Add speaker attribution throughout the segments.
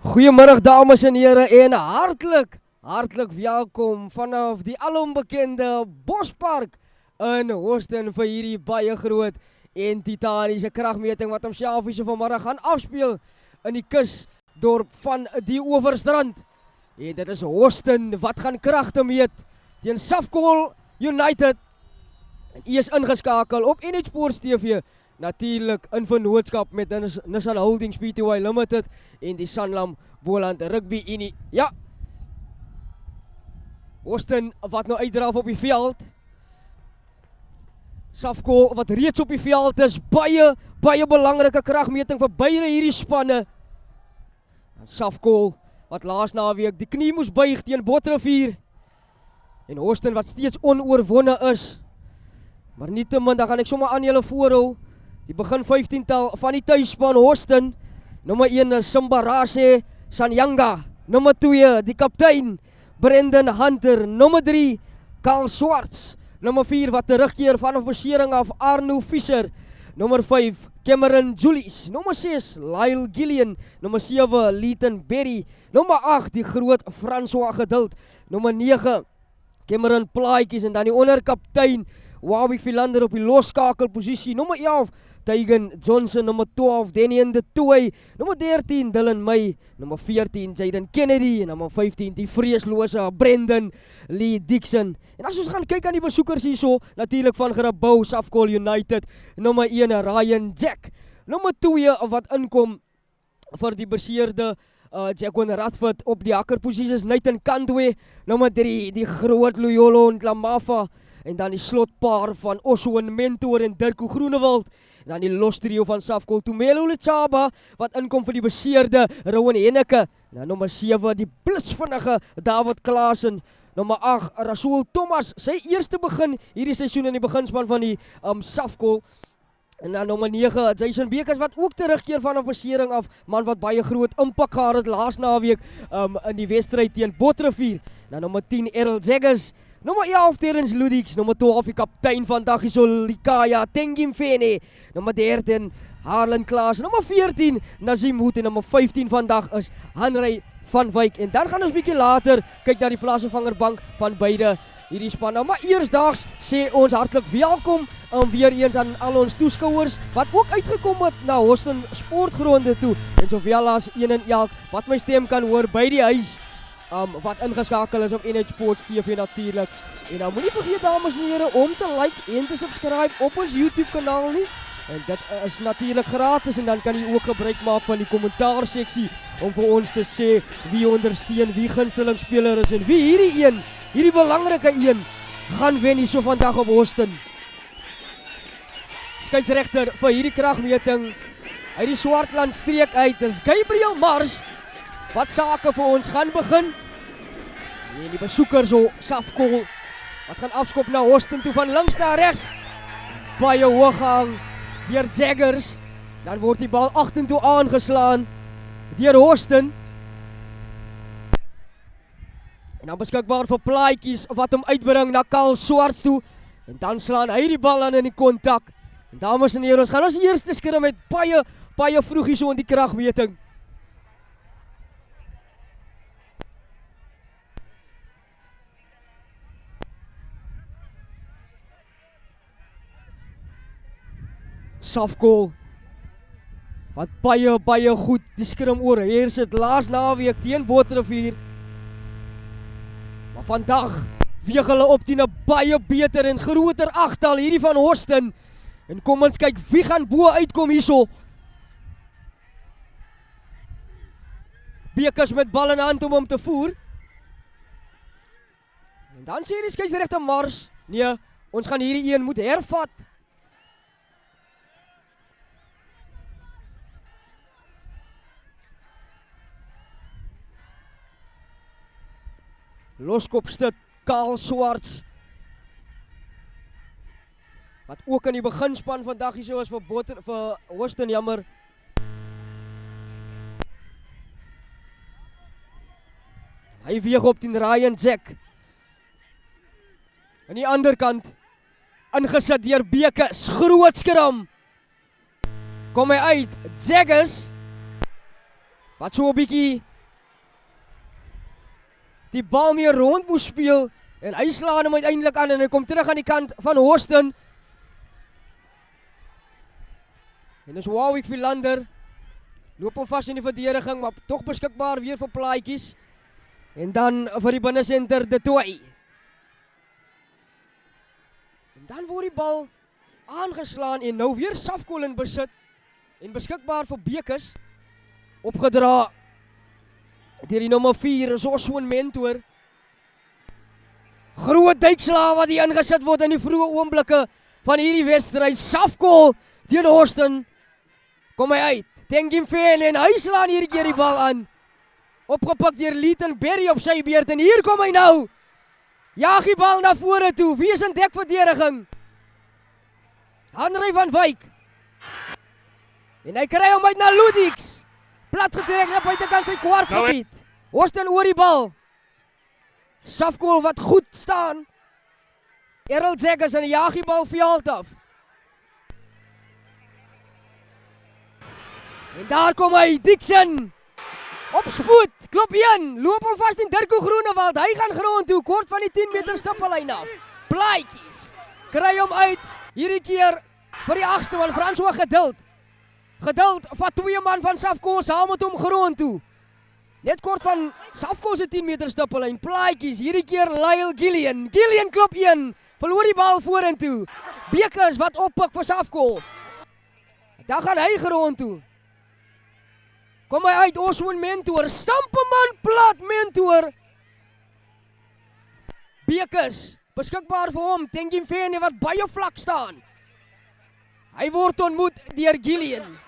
Speaker 1: Goeiemiddag dames en heren en hartelijk welkom vanaf die alombekende Bospark in Houston vir hierdie baie groot en titaniese kragmeting wat homself hier so vanmiddag gaan afspeel in die kusdorp van die Oeverstrand. En dit is Houston wat gaan kragte meet teen Safcol United. En hy is ingeskakel op NH Sports TV, natuurlijk in vennootskap met Nissan Holdings Pty Limited en die Sanlam Boland Rugby Unie. Ja, Houston wat nou uitdraaf op die veld. Safcol wat reeds op die veld is, baie belangrike kragmeting vir beide hierdie spanne. En Safcol wat laas naweek die knie moes buig teen Botterivier. En Houston wat steeds onoorwonne is. Maar nietemin, dan gaan ek sommer aan julle voorhou. Die begin 15-tal van die tuisspan Houston. Nommer 1 is Simbarase Sanyanga. Nommer 2 die kaptein Brendan Hunter. Nommer 3 Karl Swarts. Nommer 4 wat terugkeer vanaf besering af Arno Visser. Nommer 5 Cameron Julies. Nommer 6 Lyle Gillian. Nommer 7 Leighton Berry. Nommer 8 die groot François Geduld. Nommer 9 Cameron Plaatjes en dan die onderkaptein Warwick Philander op die losskakelposisie. Nommer 11 Tygan Johnson. Nommer 12 Denian de Toey. Nommer 13 Dylan May. Nommer 14 Jaden Kennedy. En nommer 15 die vreeslose Brendan Lee Dixon. En as ons gaan kyk aan die besoekers hierso, natuurlijk van Grabouw Safcol United. Nommer 1 Ryan Jack. Nommer 2 wat inkom vir die beseerde Jacquin Radford op die hakkerposisie is Nathan Kandwe. Nommer 3 die groot Loyolo Ntlamafa. En dan die slotpaar van Oswin Mentor en Dirko Groenewald. En dan die lostrio van Safcol Tumelo Lechaba wat inkom vir die beseerde Rowan Henneke. En dan nommer 7 die blitsvinnige David Klaasen. Nommer 8 Rasool Thomas, sy eerste begin hierdie seisoen in die beginspan van die Safcol. En dan nommer 9 Jason Bekes wat ook terugkeer vanaf besering af. Man wat baie groot impak gehad het laas naweek in die wedstryd teen Botterivier. En dan nommer 10 Errol Jaggers. Nommer 11 Terence Ludix, nommer 12 die kaptein van Dagiso Likaya Tengimfene, nommer 13 Harlan Klaas, nommer 14 Nazim Hoed en nommer 15 vandag is Hanrey van Wyk. En dan gaan ons bietjie later kyk na die plaasvervangerbank van beide hierdie spanne. Maar eersdaags sê ons hartlik welkom weer eens aan al ons toeskouers wat ook uitgekom het na Houston Sportgronde toe. En sowel as een en elk wat my stem kan hoor by die huis. Wat ingeskakel is op NH Sports TV natuurlijk. En dan moet nie vergeet dames en heren om te like en te subscribe op ons YouTube kanaal nie. En dit is natuurlijk gratis en dan kan jy ook gebruik maak van die kommentaarseksie om vir ons te sê wie ondersteun, wie gunstelingsspeler is en wie hierdie belangrike een gaan wen hier so vandag op Houston. Skeieregter vir hierdie kragmeting uit die Swartland streek uit is Gabriel Mars wat sake vir ons gaan begin. En die besoekers Safcol wat gaan afskop na Houston toe van links na rechts. Baie hoog gehang deur Jaggers. Dan word die bal agtertoe aangeslaan deur Houston. En dan beskikbaar vir Plaatjies wat hom uitbring na Karl Swarts toe. En dan slaan hy die bal aan in die kontak. En dames en heren, ons gaan ons eerste skrim met baie vroegies so in die kragmeting. Safcol wat baie goed die skrim oorheers het laas naweek teen Botterivier. Maar vandag weeg hulle op teen 'n baie beter en groter agtal hierdie van Houston. En kom ons kyk wie gaan bo uitkom hierso. Bekes met bal in hand om hom te voer. En dan sê die skeieregter Mars, nee, ons gaan hierdie een moet hervat. Loskopstuk Karl Swarts wat ook in die beginspan vandag hier so is vir Houston, jammer. Hy weeg op teen Ryan Jack. Aan die ander kant ingesit deur Bekes, groot skram. Kom hy uit, Jaggers wat so 'n bietjie die bal meer rond moes speel en hy slaan hom uiteindelik aan en hy kom terug aan die kant van Horsten. En dis Warwick Philander. Loop hom vas in die verdediging, maar tog beskikbaar weer vir plaatjies. En dan vir die binnensenter De Tooy. En dan word die bal aangeslaan en nou weer Safkol in besit en beskikbaar vir Bekes. Opgedra deur die nommer 4, Oswin Mentor. Groot duikslae wat hier ingesit word in die vroeë oomblikke van hierdie wedstryd. Safkol teen Horsten. Kom hy uit. Tengimfene en hy slaan hierdie keer die bal aan. Opgepik deur Leighton Berry op sy beurt en hier kom hy nou. Jaag die bal na vore toe. Wie is in dekverdediging? Henry van Wyk. En hy kry hom uit na Ludix. Plat getrek na buitekant sy kwartgebied. Horsten oor die bal. Safkol wat goed staan. Errol Zeggers en jaag die bal veld af. En daar kom hy, Dixon. Op spoed, klop 1, loop hom vast in Dirko Groenewald. Hy gaan grond toe, kort van die 10 meter stippellyn af. Plaatjies. Kry hom uit, hierdie keer vir die 8ste man, François Geduld. Geduld vat 2 man van Safkol saam met hom grond toe. Net kort van Safkol se 10 meter stippellyn. Plaatjies, hierdie keer Lyle Gillian. Gillian klop 1, verloor die bal vorentoe. Bekes wat oppik vir Safkol. Dan gaan hy grond toe. Kom hy uit, Oswin Mentor, stamp 'n man plat, Mentor. Bekes, beskikbaar vir hom, Tengimfene wat baie vlak staan. Hy word ontmoet deur Gillian.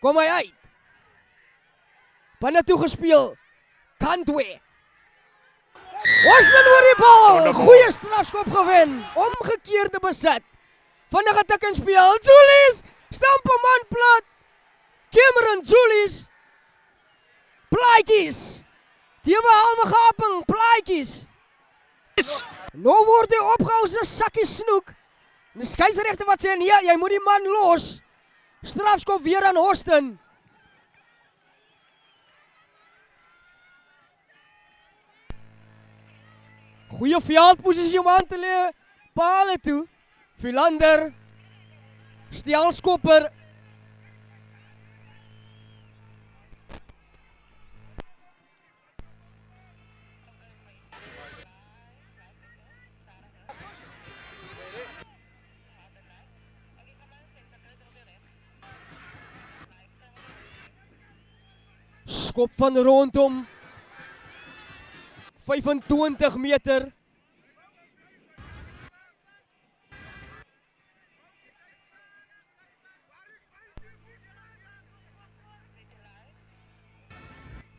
Speaker 1: Kom hy uit. Binne toe gespeel, Kantwe. Horsten oor die bal, goeie strafskop gewen, omgekeerde besit. Vinnige tik en speel, Julius, stamp 'n man plat. Cameron Julius. Plaatjies. Tewe halwe gaping, plaatjies. Nou word hy opgehou as 'n sakkie snoek. Die skeieregter wat sê, nee, jy moet die man los. Strafskop weer aan Horsten. Goeie veldposisie om aan te lê. Paale toe. Philander. Stelskopper. Skop van rondom 25 meter.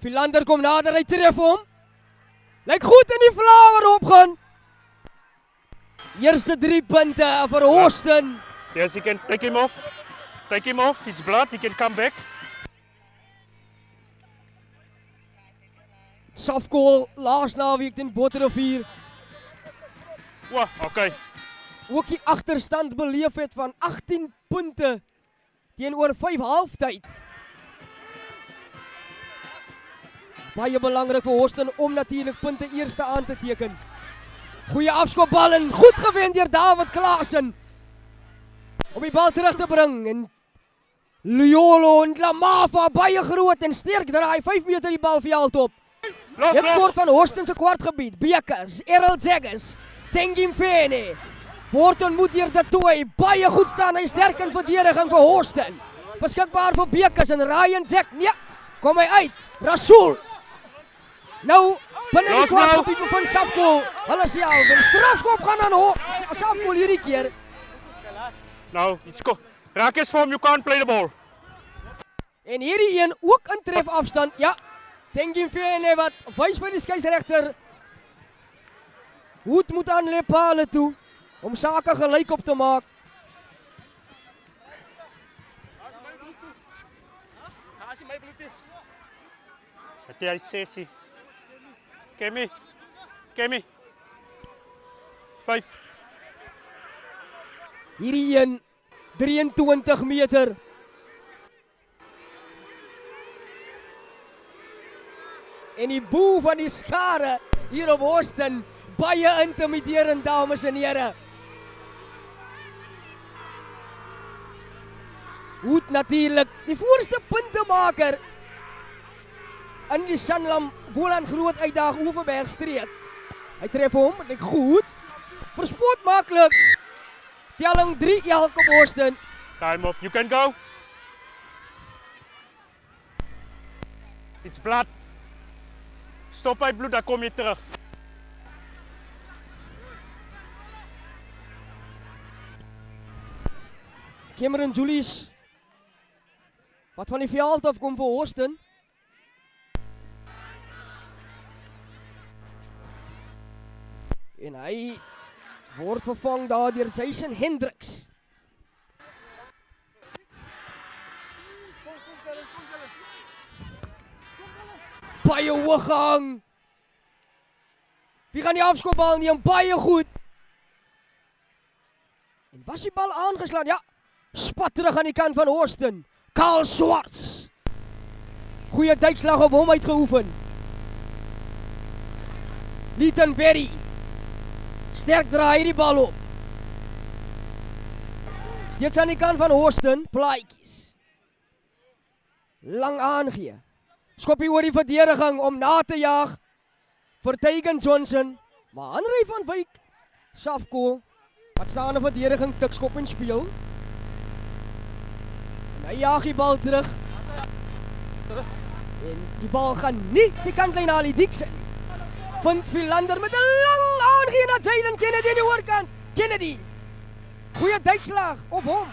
Speaker 1: Philander kom nader, hy tref hom. Lyk goed in die flower opgaan. Eerste 3 punte vir Horsten.
Speaker 2: Yes, he can take him off. Take him off, it's blood, he can come back.
Speaker 1: Safkol laas naweek teen Botterivier.
Speaker 2: Wow, okay.
Speaker 1: Ook die agterstand beleef het van 18 punte teenoor 5 halftyd. Baie belangrik vir Horsten om natuurlik punte eerste aan te teken. Goeie afskopbal en goed gewen deur David Klaasen. Om die bal terug te bring en Liolo en Lamafa baie groot en sterk draai 5 meter die bal veld op. Net kort van Horsten se kwartgebied. Bekes, Errol Zeggers, Tengimfene. Word ontmoet deur De Tooy. Baie goed staan hy sterk in verdediging vir Horsten. Beskikbaar vir Bekes en Ryan Jack. Nee, kom hy uit. Rasool. Nou binne die kwartgebied van Safkol. Hulle sê al, die strafskop gaan aan Safkol hierdie keer.
Speaker 2: Nou, it's go. Raakes form, you can't play the ball.
Speaker 1: En hierdie een ook in tref afstand. Ja. Tengimfene wat wys vir die skeieregter. Hoed moet aan lê paale toe om sake gelyk op te maak.
Speaker 2: As jy my bloed is. Het jy sessie. Kemi. 5.
Speaker 1: Hierdie een 23 meter. En die boel van die skare hier op Austin, baie intimiderend, dames en here. Hoed natuurlijk, die voorste puntemaker in die Sanlam Boland groot uitdaag Oeverbergstreek. Hy tref hom, dit goed. Verspot maklik. Telling 3 elk op Austin.
Speaker 2: Time up, you can go. It's blood. Stop bij bloed, dan kom je terug.
Speaker 1: Cameron Julius, wat van die veld af kom vir Austin. En hy word vervang daar deur Jason Hendricks. Baie hoog hang. Wie gaan die afskopbal neem? Baie goed. En was die bal aangeslaan? Ja. Spat terug aan die kant van Austin. Karl Swarts. Goeie duikslag op hom uitgeoefen. Leighton Berry. Sterk draai die bal op. Steeds aan die kant van Austin. Plaatjies. Lang aangee. Skoppie oor die verdediging om na te jaag vir Tegan Johnson. Maar André van Wyk, Safko, wat staan 'n verdediging tik skop en speel. En hy jaag die bal terug. En die bal gaan nie die kantlyn na die Dixon. Vind Philander met 'n lang aangee na Jayden Kennedy aan die oorkant. Kennedy. Goeie duikslag op hom.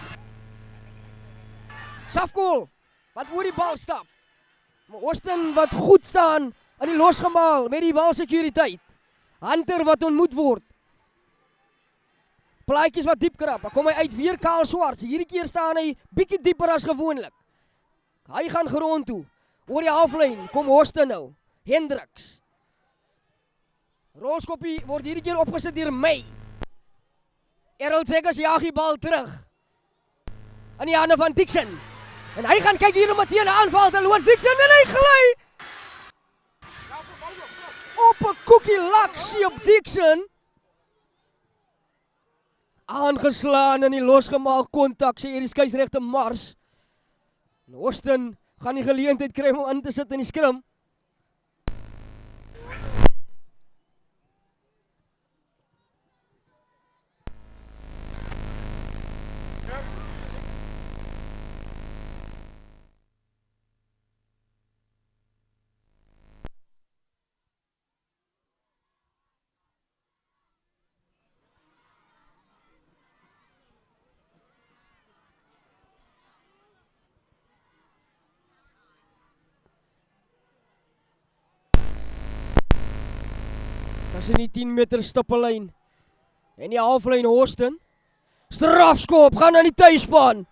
Speaker 1: Safko, wat oor die bal stap. Maar Austin wat goed staan aan die losgemaal met die balsekuriteit. Hunter wat ontmoet word. Plaatjies wat diep krap. Dan kom hy uit weer Karl Swarts. Hierdie keer staan hy bietjie dieper as gewoonlik. Hy gaan grond toe. Oor die halflyn kom Austin nou. Hendricks. Rolskoppie word hierdie keer opgesit deur May. Errol Jaggers jaag die bal terug. Aan die hande van Dixon. En hy gaan kyk hier om meteen 'n aanval te loods. Dixon en hy gly. Op 'n koekie laksie op Dixon. Aangeslaan in die losgemaak kontak, sê hierdie skeieregter Mars. En Austin gaan die geleentheid kry om in te sit in die skrim. As in die 10 meter stippellyn. En die halflyn Austin. Strafskop gaan aan die tuisspan.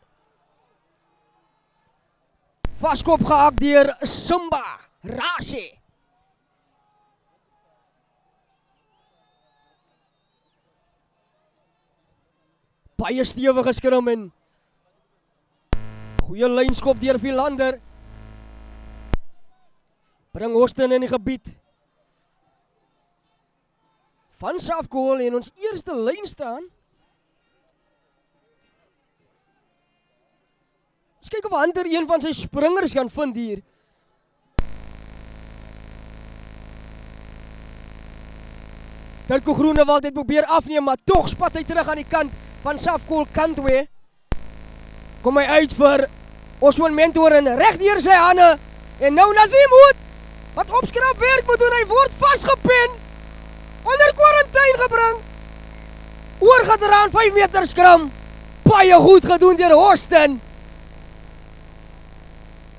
Speaker 1: Vaskop gehak deur Simba Rase. Baie stewige skrim en goeie lynskop deur Philander. Bring Austin in die gebied van Safko en ons eerste lyn staan. Ons kyk of Hunter een van sy springers kan vind hier. Dirko Groenewald het probeer afneem, maar tog spat hy terug aan die kant van Safko Kantwe. Kom hy uit vir Osman Mentor en reg deur sy hande. En nou Nazim Hoed, wat opskrap werk moet doen, hy word vasgepen. Onder kwarantyne gebring. Oorgedraan 5 meter skram. Baie goed gedoen deur Austin.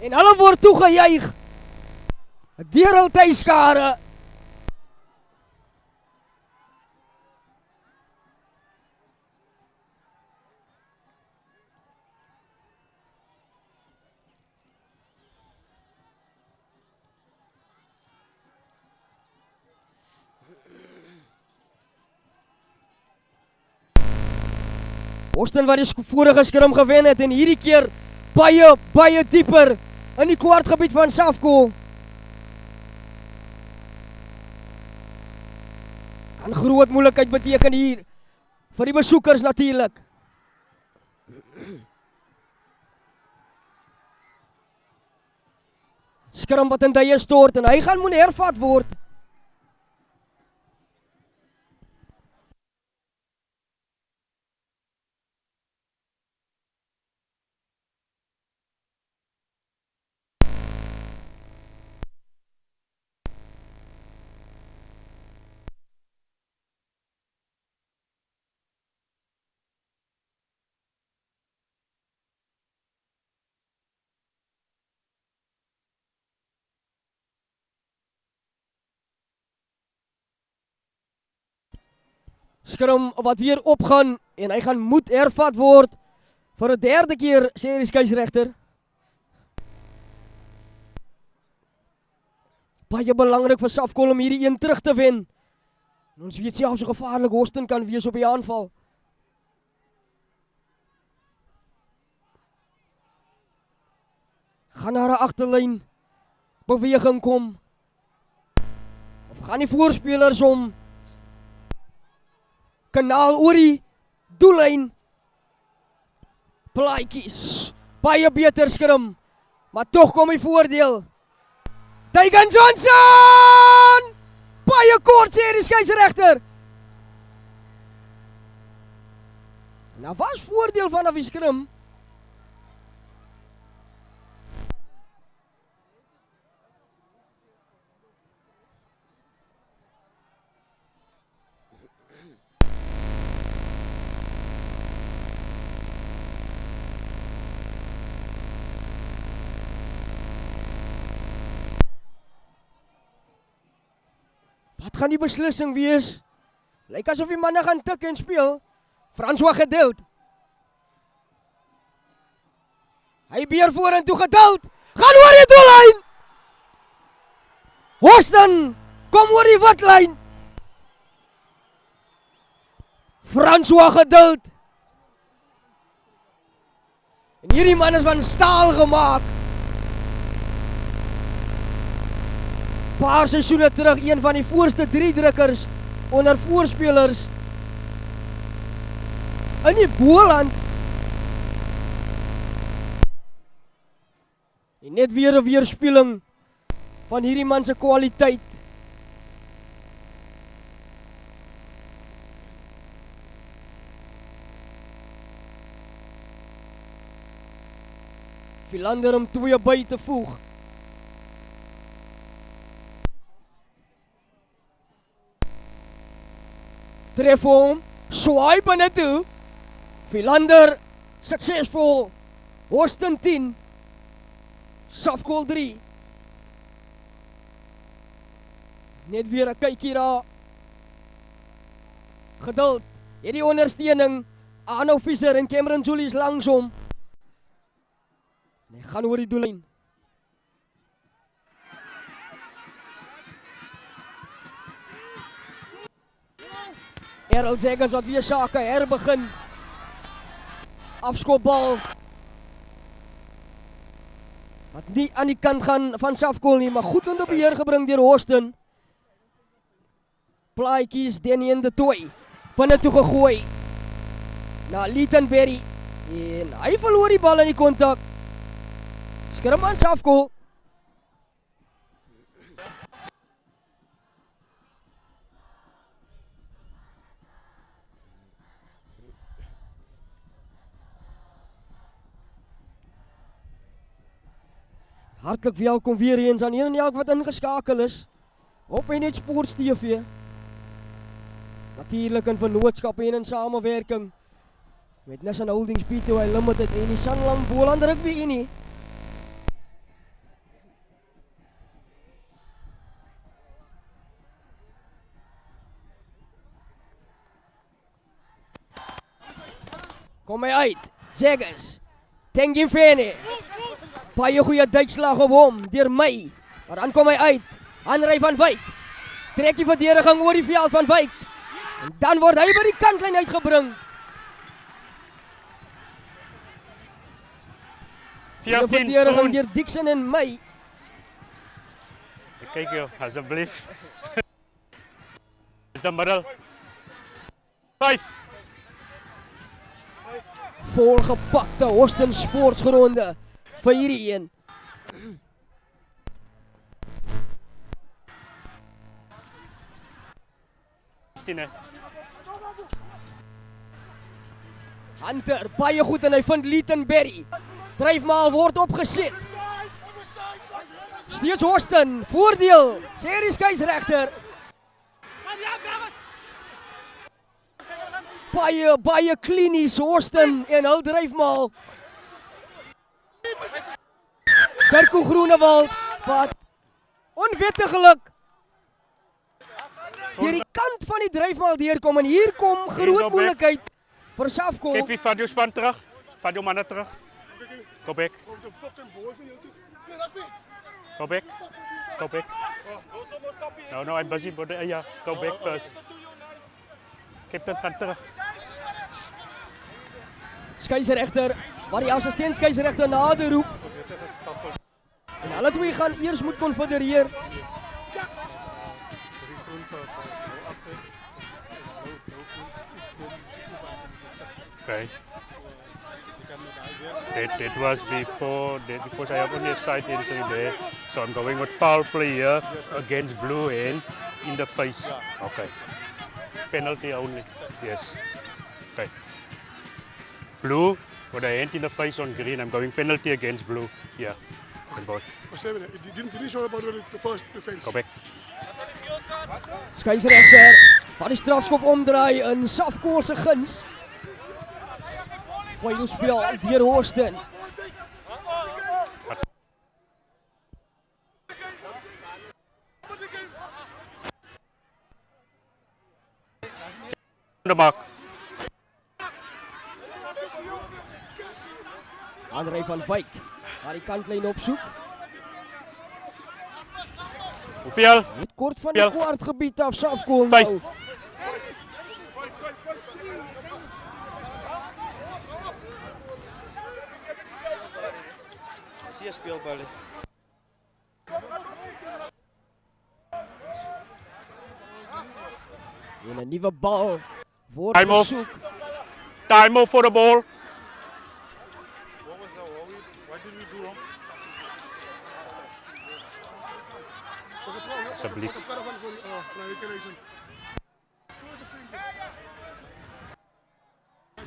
Speaker 1: En hulle word toegejuig deur hul tuiskare. Austin wat die vorige skrim gewen het en hierdie keer baie dieper in die kwartgebied van Safko. Kan groot moeilikheid beteken hier vir die besoekers natuurlik. Skram wat in die stort en hy gaan moet hervat word. Skram wat weer opgaan en hy gaan moet hervat word vir 'n derde keer, sê die skeieregter. Baie belangrik vir Safkol om hierdie een terug te wen. En ons weet selfs hoe gevaarlik Hoston kan wees op die aanval. Gaan daar 'n agterlyn beweging kom? Of gaan die voorspelers om kanaal oor die doellyn? Plaatjies, baie beter skrim, maar tog kom die voordeel. Tygan Johnson! Baie kort sê die skeieregter. Nou was voordeel vanaf die skrim. Wat gaan die beslissing wees? Lyk asof die manne gaan tik en speel. François Geduld. Hy beer vorentoe Geduld. Gaan oor die doellyn. Hoston kom oor die watlyn. François Geduld. En hierdie man is van staal gemaak. Paar seisoene terug een van die voorste 3 drukkers onder voorspelers in die Boland. En net weer 'n weerspieëling van hierdie man se kwaliteit. Philander om 2 by te voeg. Tref hom, swipe na toe. Philander suksesvol. Hoston 10. Safkol 3. Net weer 'n kykie daar. Geduld. Hierdie ondersteuning. Arno Visser en Cameron Julius langs hom. Hy gaan oor die doellyn. Errol Jaggers wat weer sake herbegin. Afskopbal. Wat nie aan die kant gaan van Safkol nie, maar goed onder beheer gebring deur Hoston. Plaatjies Denien de Tooi. Binne toe gegooi. Na Lichtenberry. En hy verloor die bal in die kontak. Skrim aan Safkol. Hartlik welkom weer eens aan een en elk wat ingeskakel is op Net Sports TV. Natuurlik in vennootskap en in samewerking met Nissan Holdings Pty Limited en die Sanlam Boland Rugby Unie. Kom hy uit, Jaggers, Tengi Fene. Baie goeie duikslag op hom, deur my. Maar dan kom hy uit, Hanrey van Wyk. Trek die verdediging oor die veld van Wyk. En dan word hy by die kantlyn uitgebring. Die verdediging deur Dixon en my.
Speaker 2: Kyk jou, asseblief. De middel. 5.
Speaker 1: Volgepakte Horsten sportsgronde vir hierdie een. Hunter, baie goed en hy vind Lietenberry. Dryfmaal word opgeset. Steeds Horsten, voordeel. Sê die skeieregter. Baie klinies Horsten en hul dryfmaal. Dirko Groenewald wat onwettiglik deur die kant van die dryfmaal deurkom en hier kom groot moeilikheid vir Safkol.
Speaker 2: Keppie, vat jou span terug. Vat jou manne terug. Go back. Go back. Go back. No, I'm busy, but yeah, go back first. Captain, gaan terug.
Speaker 1: Skeieregter, maar die assistent skeieregter nader roep. En hulle twee gaan eers moet konfedereer.
Speaker 2: Okay. That was before, because I have only a side entry there, so I'm going with foul play here against blue and in the face. Okay. Penalty only. Yes. Okay. Blue with a hand in the face on green. I'm going penalty against blue. Yeah.
Speaker 3: Didn't show about the first defense.
Speaker 2: Go back.
Speaker 1: Skeieregter, wat die strafskop omdraai in Safkol se guns. Veilspel deur Horsten.
Speaker 2: De mark.
Speaker 1: André van Wyk, waar die kantlyn opsoek.
Speaker 2: Hoeveel?
Speaker 1: Net kort van die
Speaker 2: Ja.
Speaker 1: kwartgebied af Safkol
Speaker 2: Vyf.
Speaker 1: nou.
Speaker 4: Hier speelballe.
Speaker 1: En 'n nuwe bal word
Speaker 2: Time off.
Speaker 1: gesoek.
Speaker 2: Time off for the ball.
Speaker 3: What did we do wrong?
Speaker 2: Alsjeblieft.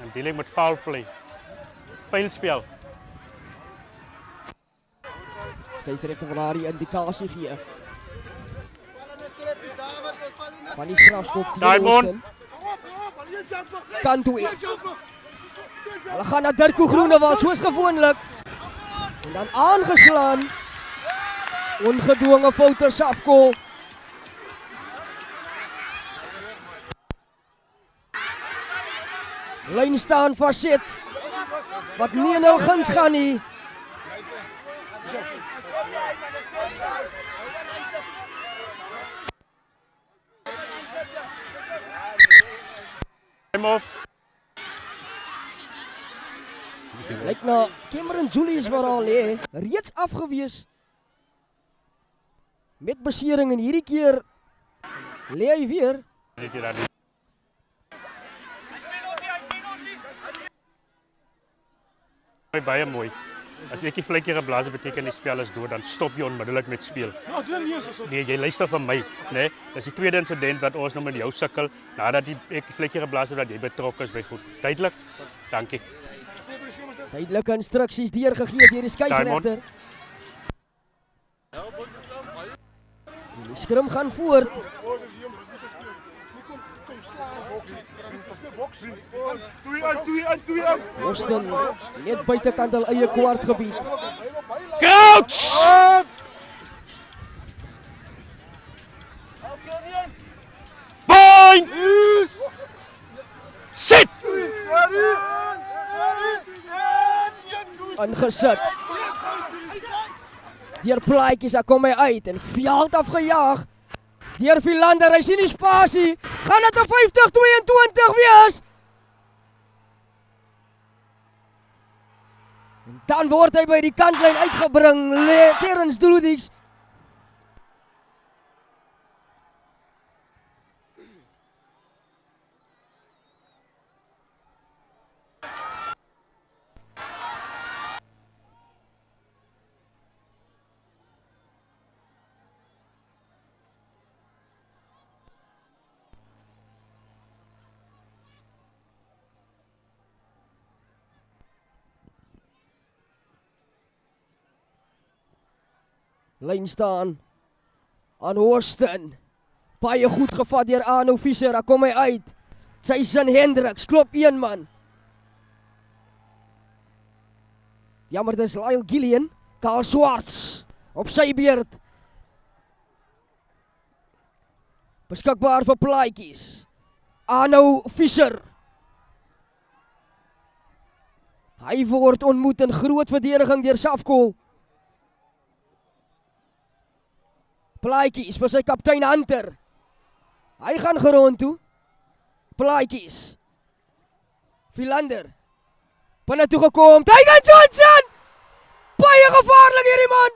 Speaker 2: I'm dealing with foul play. Veilspel.
Speaker 1: Skeieregter wil haar die indikasie gee. Van die strafskop teen
Speaker 2: Diamond.
Speaker 1: Horsten. Kant toe. Hulle gaan na Dirko Groenewald soos gewoonlik. En dan aangeslaan. Ongedwonge foute Safkol. Lyn staan vasset. Wat nie in hul guns gaan nie.
Speaker 2: Time off.
Speaker 1: Lyk na Cameron Julius wat al lê, reeds afgewees met besering en hierdie keer lê hy weer.
Speaker 2: Niet hier aan die- Baie mooi. As ek die vlekkie geblaas het, beteken die spel is dood, dan stop jy onmiddellik met speel.
Speaker 3: No, didn't hear so.
Speaker 2: Nee, jy luister van my, né? Dis die tweede insident wat ons nou met jou sukkel nadat ek die vlekkie geblaas het dat jy betrokke is by goed. Duidelik? Dankie.
Speaker 1: Duidelike instruksies deurgegee deur die skeieregter. En die skrim gaan voort. Horsten net buitekant hul eie kwartgebied.
Speaker 2: Crouch! Point! Sit!
Speaker 1: Ingesit. Deur plaatjies, daar kom hy uit en veld afgejaag. Deur Philander, hy sien die spasie. Gaan dit 'n 50-22 wees? En dan word hy by die kantlyn uitgebring. Terrence Duludix. Lyn staan aan Houston. Baie goed gevat deur Arno Fischer, daar kom hy uit. Jason Hendricks, klop 1 man. Jammer, dis Lyle Gillian, Karl Swarts op sy beurt. Beskikbaar vir plaatjies. Arno Fischer. Hy word ontmoet in groot verdediging deur Safkol. Plaatjies vir sy kaptein Hunter. Hy gaan gerond toe. Plaatjies. Philander. Binne toe gekom. Tygan Johnson! Baie gevaarlik hierdie man!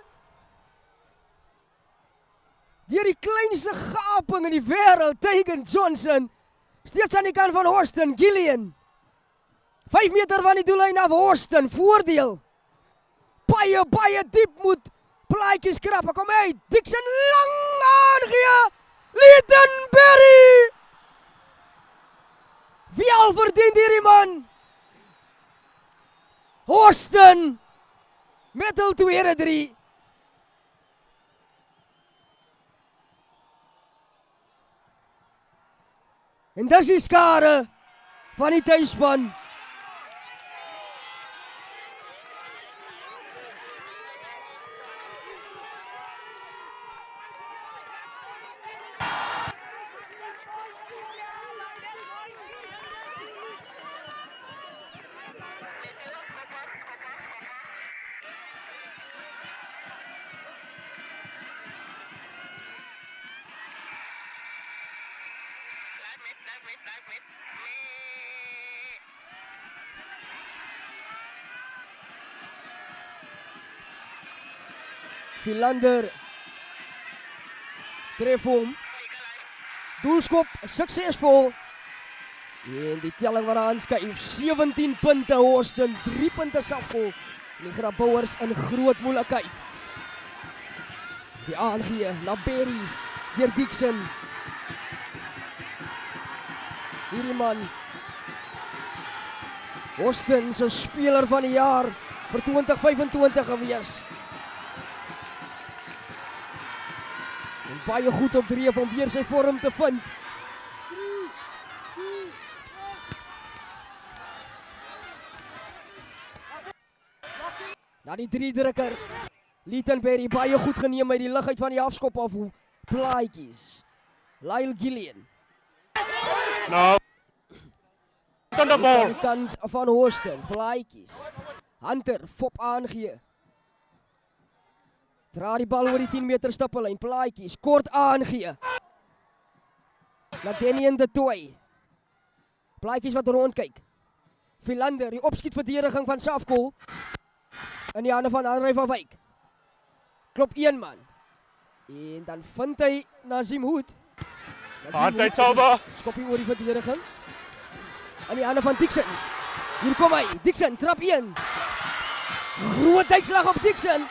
Speaker 1: Deur die kleinste gaping in die wêreld, Tygan Johnson. Steeds aan die kant van Houston, Gillian. 5 meter van die doellyn af Houston, voordeel. Baie diep moet plaatjies krap. Kom uit. Dixon lang aangee. Leighton Berry. Wie al verdien hierdie man? Houston met hul tweede 3. En dis die skare van die tuisspan. Philander tref hom. Doelskop suksesvol. En die telling wat aanskuif, 17 punte Houston, 3 punte Safkol. Die Grabouwers in groot moeilikheid. Die aangee na Berry deur Dixon. Hierdie man Houston se speler van die jaar vir 2025 gewees. En baie goed op dreef om weer sy vorm te vind. Na die 3-drukker. Leighton Berry baie goed geneem uit die lug uit van die afskop af. Plaatjies. Lyle Gillian.
Speaker 2: No. On the ball.
Speaker 1: Aan die kant van Houston. Plaatjies. Hunter, fop aangee. Dra die bal oor die 10 meter stippellyn. Plaatjies, kort aangee. Na Denien de Toey. Plaatjies wat rondkyk. Philander, die opskietverdediging van Safkol. In die hande van André van Wyk. Klop 1 man. En dan vind hy Nazim Hoed.
Speaker 2: Altijd Sauber.
Speaker 1: Skoppie oor die verdediging. In die hande van Dixon. Hier kom hy. Dixon, trap 1. Groot uitslag op Dixon.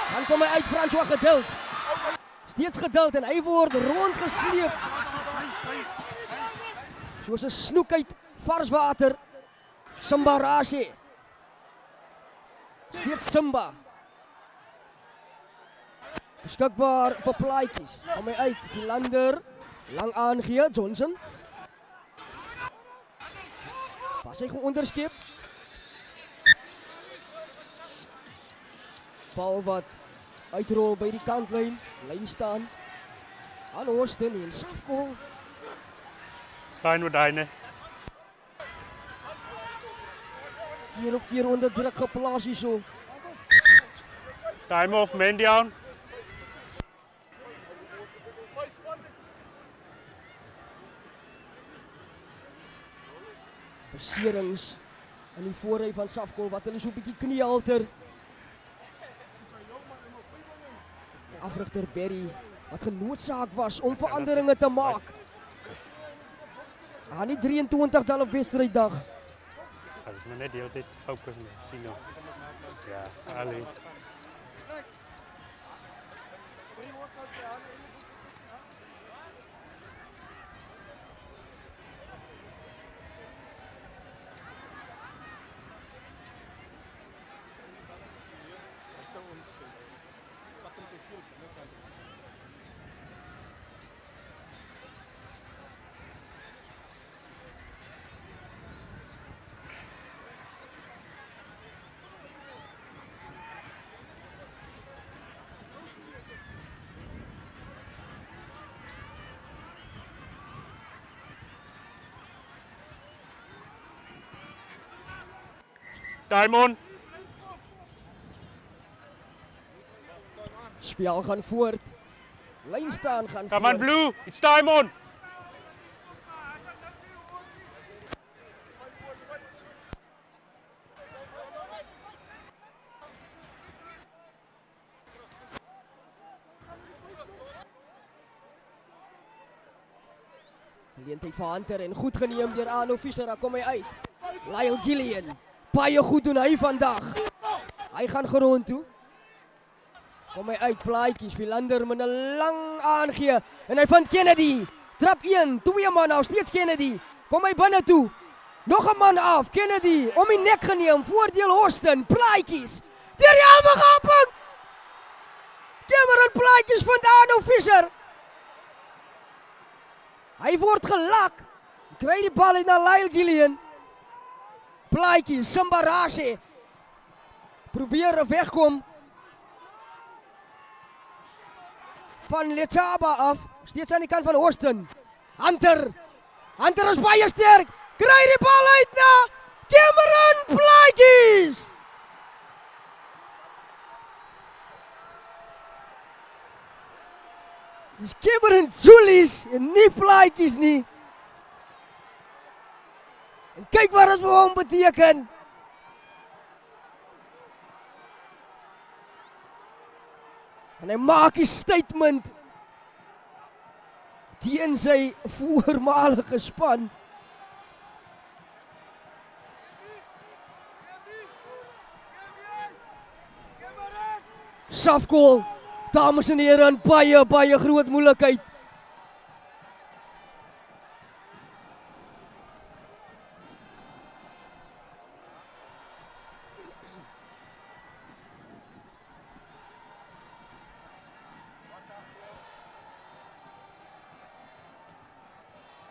Speaker 1: Dan kom hy uit François Geduld. Steeds Geduld en hy word rondgesleep. Soos 'n snoek uit vars water. Simba Rasie. Steeds Simba. Beskikbaar vir plaatjies. Kom hy uit. Philander. Lang aangee. Johnson. Was hy geonderskep. Bal wat uitrol by die kantlyn. Lyn staan. Aan Houston en Safkol.
Speaker 2: It's fine with Heine.
Speaker 1: Keer op keer onder druk geplaas hierso.
Speaker 2: Time off, man down.
Speaker 1: Beserings in die voorry van Safkol wat hulle so 'n bietjie kniehalter. Afrigter Berry wat genoodsaak was om veranderinge te maak. Aan die 23 dan op wedstryddag.
Speaker 2: Ek is maar net die hele tyd fokus nie. Sien nou. Ja, Ali. Time on.
Speaker 1: Spel gaan voort. Lyn staan gaan
Speaker 2: Come on,
Speaker 1: voort.
Speaker 2: Blue. It's time on.
Speaker 1: Geleentheid vir Hunter en goed geneem deur Arno Fischer, daar kom hy uit. Lyle Gillian, baie goed doen hy vandag. Hy gaan grond toe. Kom hy uit, plaatjies, Philander met 'n lang aangee. En hy vind Kennedy. Trap 1, 2 man af, steeds Kennedy. Kom hy binne toe. Nog 'n man af, Kennedy, om die nek geneem, voordeel Austin, plaatjies. Deur die halve Cameron plaatjies vind Arno Fischer. Hy word gelak. Kry die bal uit na Lyle Gillian. Plaatjies, Simbarashe. Probeer wegkom van Letaba af. Steeds aan die kant van Austin. Hunter. Hunter is baie sterk. Kry die bal uit na Cameron plaatjies. Dis Cameron Julies en nie plaatjies nie. En kyk wat dit vir hom beteken. En hy maak 'n statement teen sy voormalige span. Safkool, dames en here, 'n baie groot moeilikheid.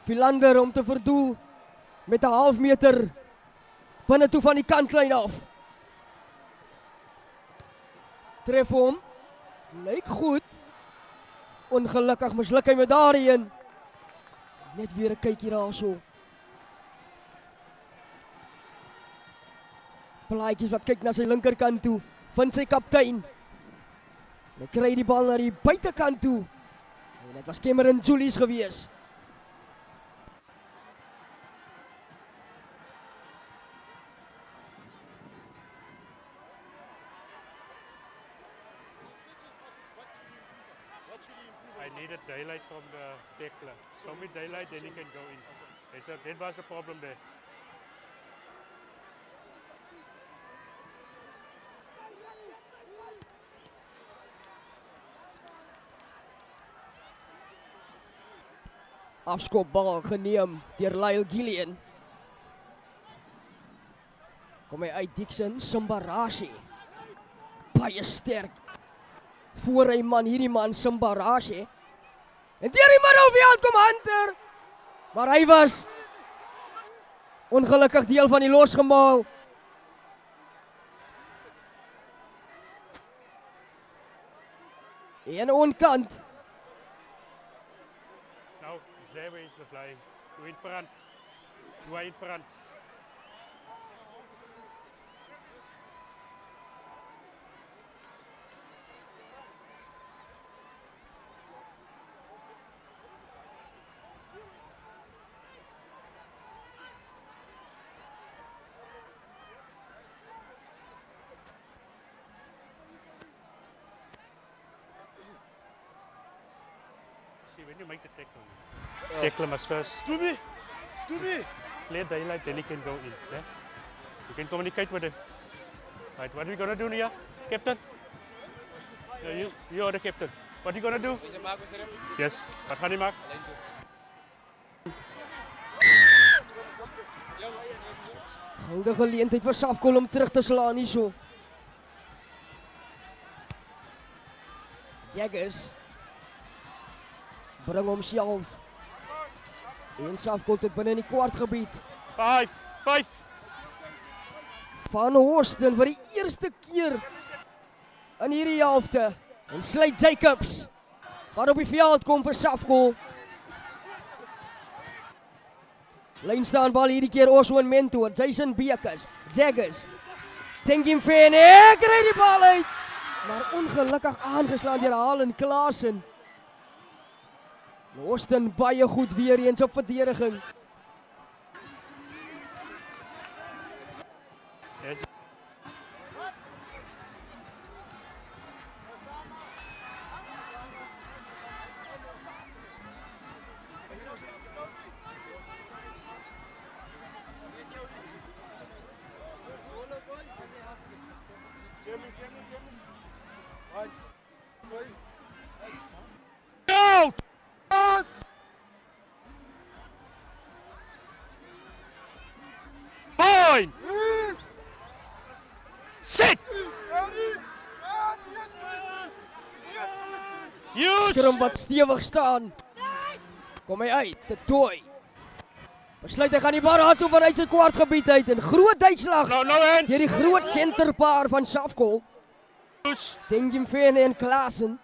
Speaker 1: Philander om te verdoel met 'n half meter binne toe van die kantlyn af. Tref hom. Lyk goed. Ongelukkig misluk hy met daarin. Net weer 'n kykie daarso. Plaatjies wat kyk na sy linkerkant toe. Vind sy kaptein. Hy kry die bal na die buitekant toe. En dit was Cameron Julies gewees.
Speaker 2: I needed daylight from the tackler. Show me daylight, then he can go in. That was the problem there.
Speaker 1: Afskopbal geneem deur Lyle Gillian. Kom hy uit Dixon, Simbarashe. Baie sterk. Voor hy man, hierdie man Simbarashe. En deur die middelveld kom Hunter. Maar hy was ongelukkig deel van die losgemaal. En onkant.
Speaker 2: Now, there is the flying. Go in front. You are in front. See, when you make the tackle must first
Speaker 3: To me.
Speaker 2: clear daylight, then he can go in. Yeah? You can communicate with him. Right, what are we gonna do here, Captain? You are the captain. What are you gonna do? Yes. Wat gaan jy maak?
Speaker 1: Goue geleentheid vir Safkool om terug te slaan hierso. Jaggers bring homself en Safkool tot binne in die kwartgebied.
Speaker 2: 5.
Speaker 1: Van Austin vir die eerste keer in hierdie helfte en sluit Jacobs wat op die veld kom vir Safkool. Lyn staan bal hierdie keer Oswin Mentor, Jason Bekes, Jaggers. Tenkiem Vene kry die bal uit. Maar ongelukkig aangeslaan deur Halen Klaasen. Austin baie goed weer eens op verdediging.
Speaker 2: Yes. Go! Point! Sit! Use!
Speaker 1: Skrum wat stewig staan. Kom hy uit, te tooi. Besluit hy gaan die bal toe vanuit sy kwartgebied uit en groot uitslag.
Speaker 2: No hands!
Speaker 1: Deur die groot senterpaar van Safkol.
Speaker 2: Use!
Speaker 1: Tenkiem Vene en Klaasen.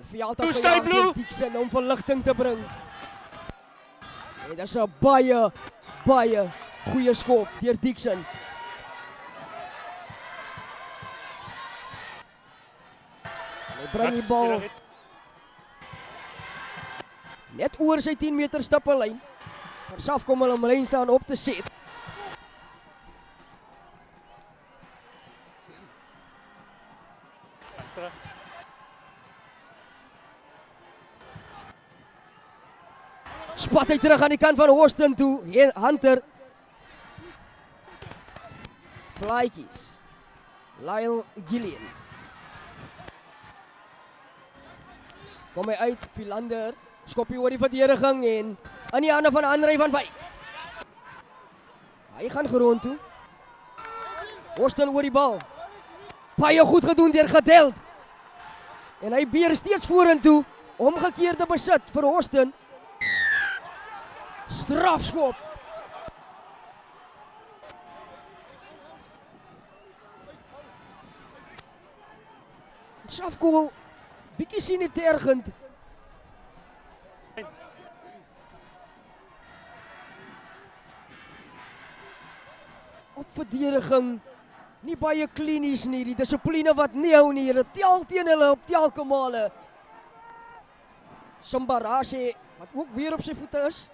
Speaker 1: Fialta
Speaker 2: Toe stay blue.
Speaker 1: Dixon om verligting te bring. En dit is 'n baie goeie skop deur Dixon. Hy bring die bal net oor sy 10 meter stippellyn. Versaf kom hulle om lyn staan op te set. Spat hy terug aan die kant van Austin toe. Hunter. Plaatjies. Lyle Gillian. Kom hy uit, Philander. Skoppie oor die verdediging en in die hande van André van Wyk. Hy gaan gerond toe. Austin oor die bal. Baie goed gedoen deur Gedeld. En hy beer steeds vorentoe. Omgekeerde besit vir Austin. Strafskop. Safkol bietjie sien dit tergend. Op verdediging nie baie klinies nie, die dissipline wat nie hou nie, hulle tel teen hulle op telke male. Sambarase wat ook weer op sy voete is.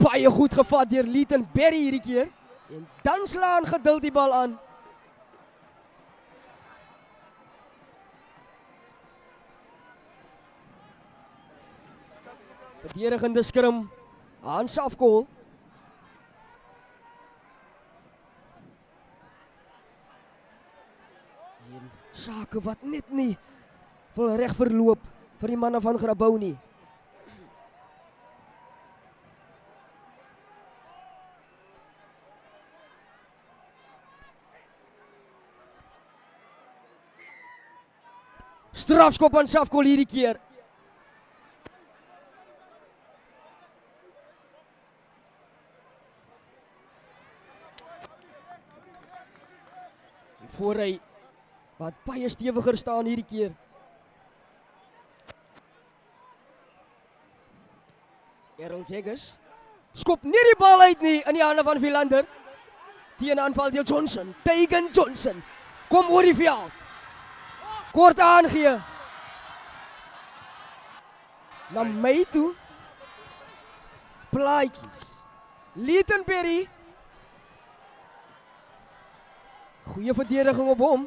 Speaker 1: Baie goed gevat deur Leighton Berry hierdie keer. En dan slaan Geduld die bal aan. Verdedigende skrum. Hans Safkol. En sake wat net nie wil reg verloop vir die manne van Grabouw nie. Strafskop aan Safkol hierdie keer. Voor hy wat baie stewiger staan hierdie keer. Errol Jaggers skop nie die bal uit nie in die hande van Philander. Teenaanval deel Johnson. Tegen Johnson. Kom oor die veld. Kort aangee. Na my toe. Plaatjies. Leighton Berry. Goeie verdediging op hom.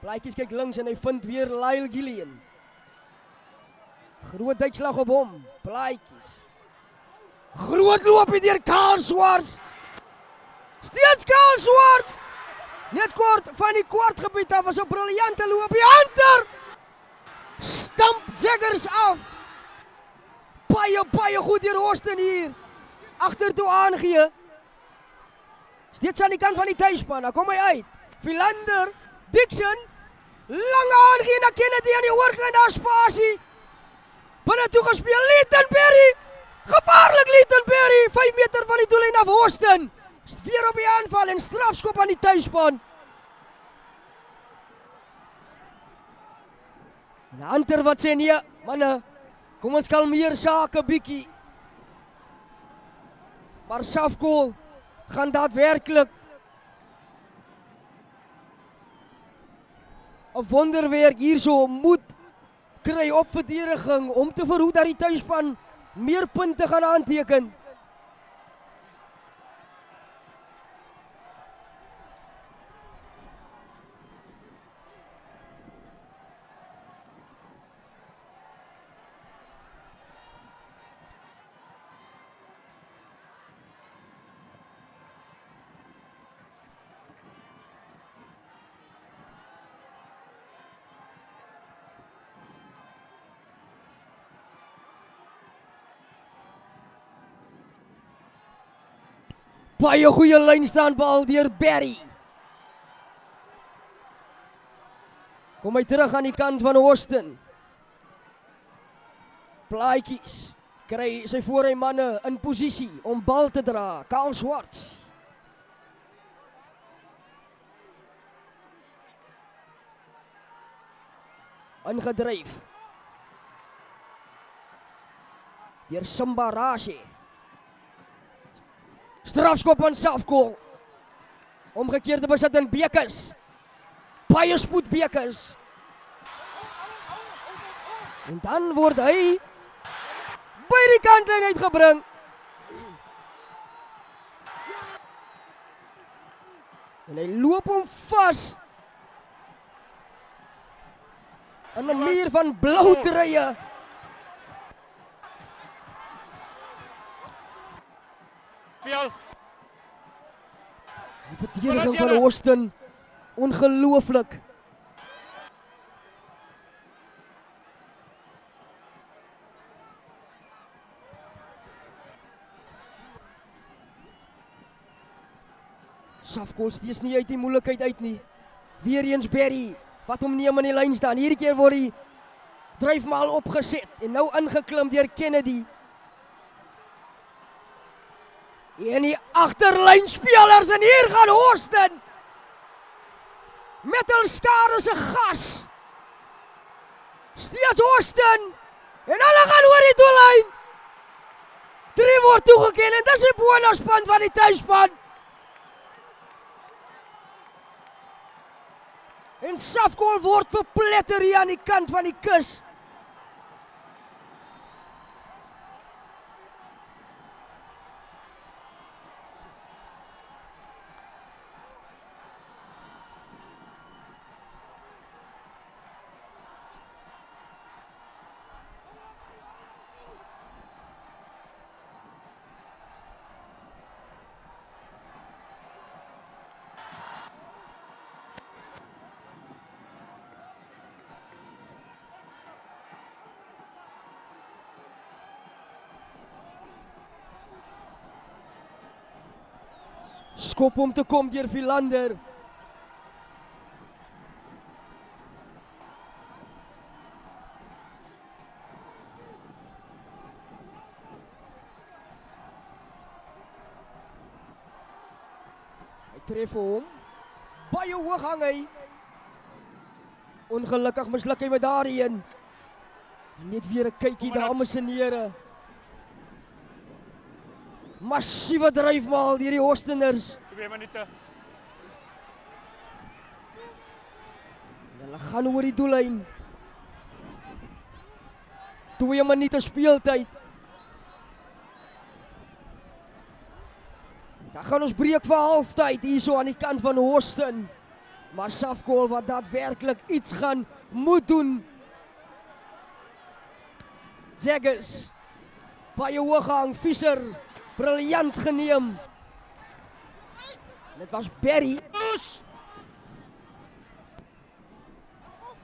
Speaker 1: Plaatjies kyk links en hy vind weer Lyle Gillian. Groot uitslag op hom. Plaatjies. Groot loopie deur Karl Swarts. Steeds Karl Swarts. Net kort van die kwartgebied af was 'n briljante loopie. Hunter! Stamp Jaggers af. baie goed deur Austin hier. Agtertoe aangee. Steeds aan die kant van die tuisspan. Dan kom hy uit. Philander, Dixon. Lange aangee na Kennedy aan die oorkant. Daar spasie. Binne toe gespeel. Leighton Perry. Gevaarlik Leighton Perry. 5 meter van die doellyn af Austin. Weer op die aanval en strafskop aan die tuisspan. En Hunter wat sê nee, manne, kom ons kalmeer sake bietjie. Maar Safkool gaan daadwerklik 'n wonderwerk hierso moet kry op verdediging om te verhoed dat die tuisspan meer punte gaan aanteken. Baie goeie lynstaanbal deur Barry. Kom hy terug aan die kant van Austin. Plaatjies. Kry sy voor hy manne in posisie om bal te dra. Karl Swarts. Ingedryf. Deur Simbarashe. Strafskop aan Safkool. Omgekeerde besit in Bekes. Baie spoed Bekes. En dan word hy by die kantlyn uitgebring. En hy loop hom vas. In 'n muur van blou treye. Die verdediging van Austin, ongelooflik. Safkool steeds nie uit die moeilikheid uit nie. Weereens Barry, wat hom neem aan die lyn staan. Hierdie keer word die dryfmaal opgeset en nou ingeklim deur Kennedy. En die agterlynspelers en hier gaan Austin met hul skare se gas. Steeds Austin en hulle gaan oor die doellyn. 3 word toegeken en dis die bonuspunt van die tuisspan. En Safkool word verpletter hier aan die kant van die kus. Skop om te kom deur Philander. Hy tref hom. Baie hoog hang hy. Ongelukkig misluk hy met daarin. Net weer 'n kykie dames en here. Massiewe dryfmaal deur die Austiners.
Speaker 2: 2 minute.
Speaker 1: Hulle gaan oor die doellyn. 2 minute speeltyd. Dan gaan ons breek vir halftyd hierso aan die kant van Austin. Maar Safkool wat daadwerklik iets gaan moet doen. Jaggers. Baie hoog hang, Fischer. Briljant geneem. Dit was Barry.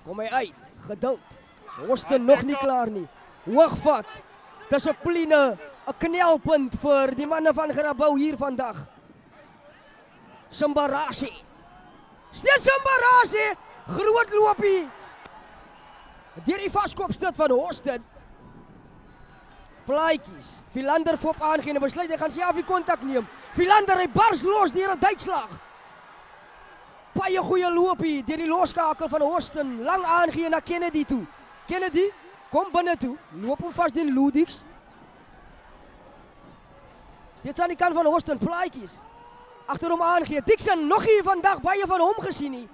Speaker 1: Kom hy uit. Geduld. Austin nog nie klaar nie. Hoogvat. Dissipline, 'n knelpunt vir die manne van Grabouw hier vandag. Simbarasi. Steeds Simbarasi, groot loopie. Deur die vaskopstoot van Houston. Plaatjies. Philander fop aangeen en besluit hy gaan self die kontak neem. Philander, hy bars los deur 'n duikslag. Baie goeie loopie deur die loskakel van Houston. Lang aangeen na Kennedy toe. Kennedy, kom binne toe. Loop hom vas teen Ludix. Steeds aan die kant van Houston, plaatjies. Agter hom aangee. Dixon, nog hier vandag baie van hom gesien nie.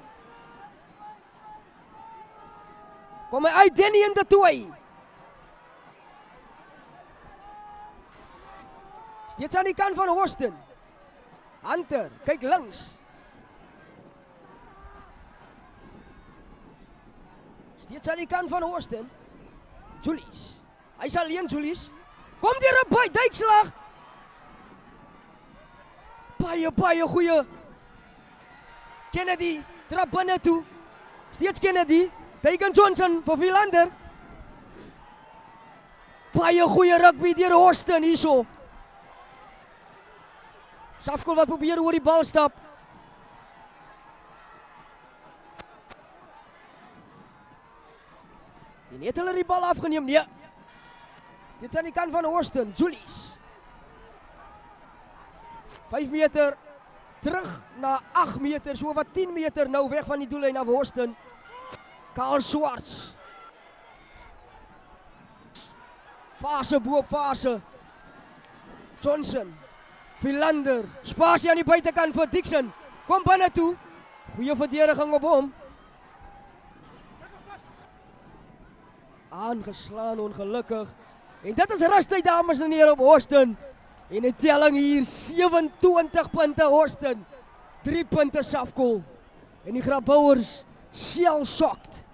Speaker 1: Kom hy uit, Denny in de Toei. Steeds aan die kant van Houston. Hunter, kyk links. Steeds aan die kant van Houston. Julius. Hy's alleen, Julius. Kom deur 'n duikslag. Baie goeie. Kennedy, trap binne toe. Steeds Kennedy. Tegan Johnson vir Philander. Baie goeie rugby deur Houston hierso. Safkol wat probeer oor die bal stap. En het hulle die bal afgeneem? Nee. Dit is aan die kant van Houston, Julius. 5 meter terug na 8 meter, so wat 10 meter nou weg van die doellyn af Houston. Karl Swarts. Fase bo op fase. Johnson. Philander. Spasie aan die buitekant vir Dixon. Kom binne toe. Goeie verdediging op hom. Aangeslaan ongelukkig. En dit is rustyd dames en here op Houston. En die telling hier 27 punte Houston. 3 punte Safkol. En die Grabouwers shell-shocked.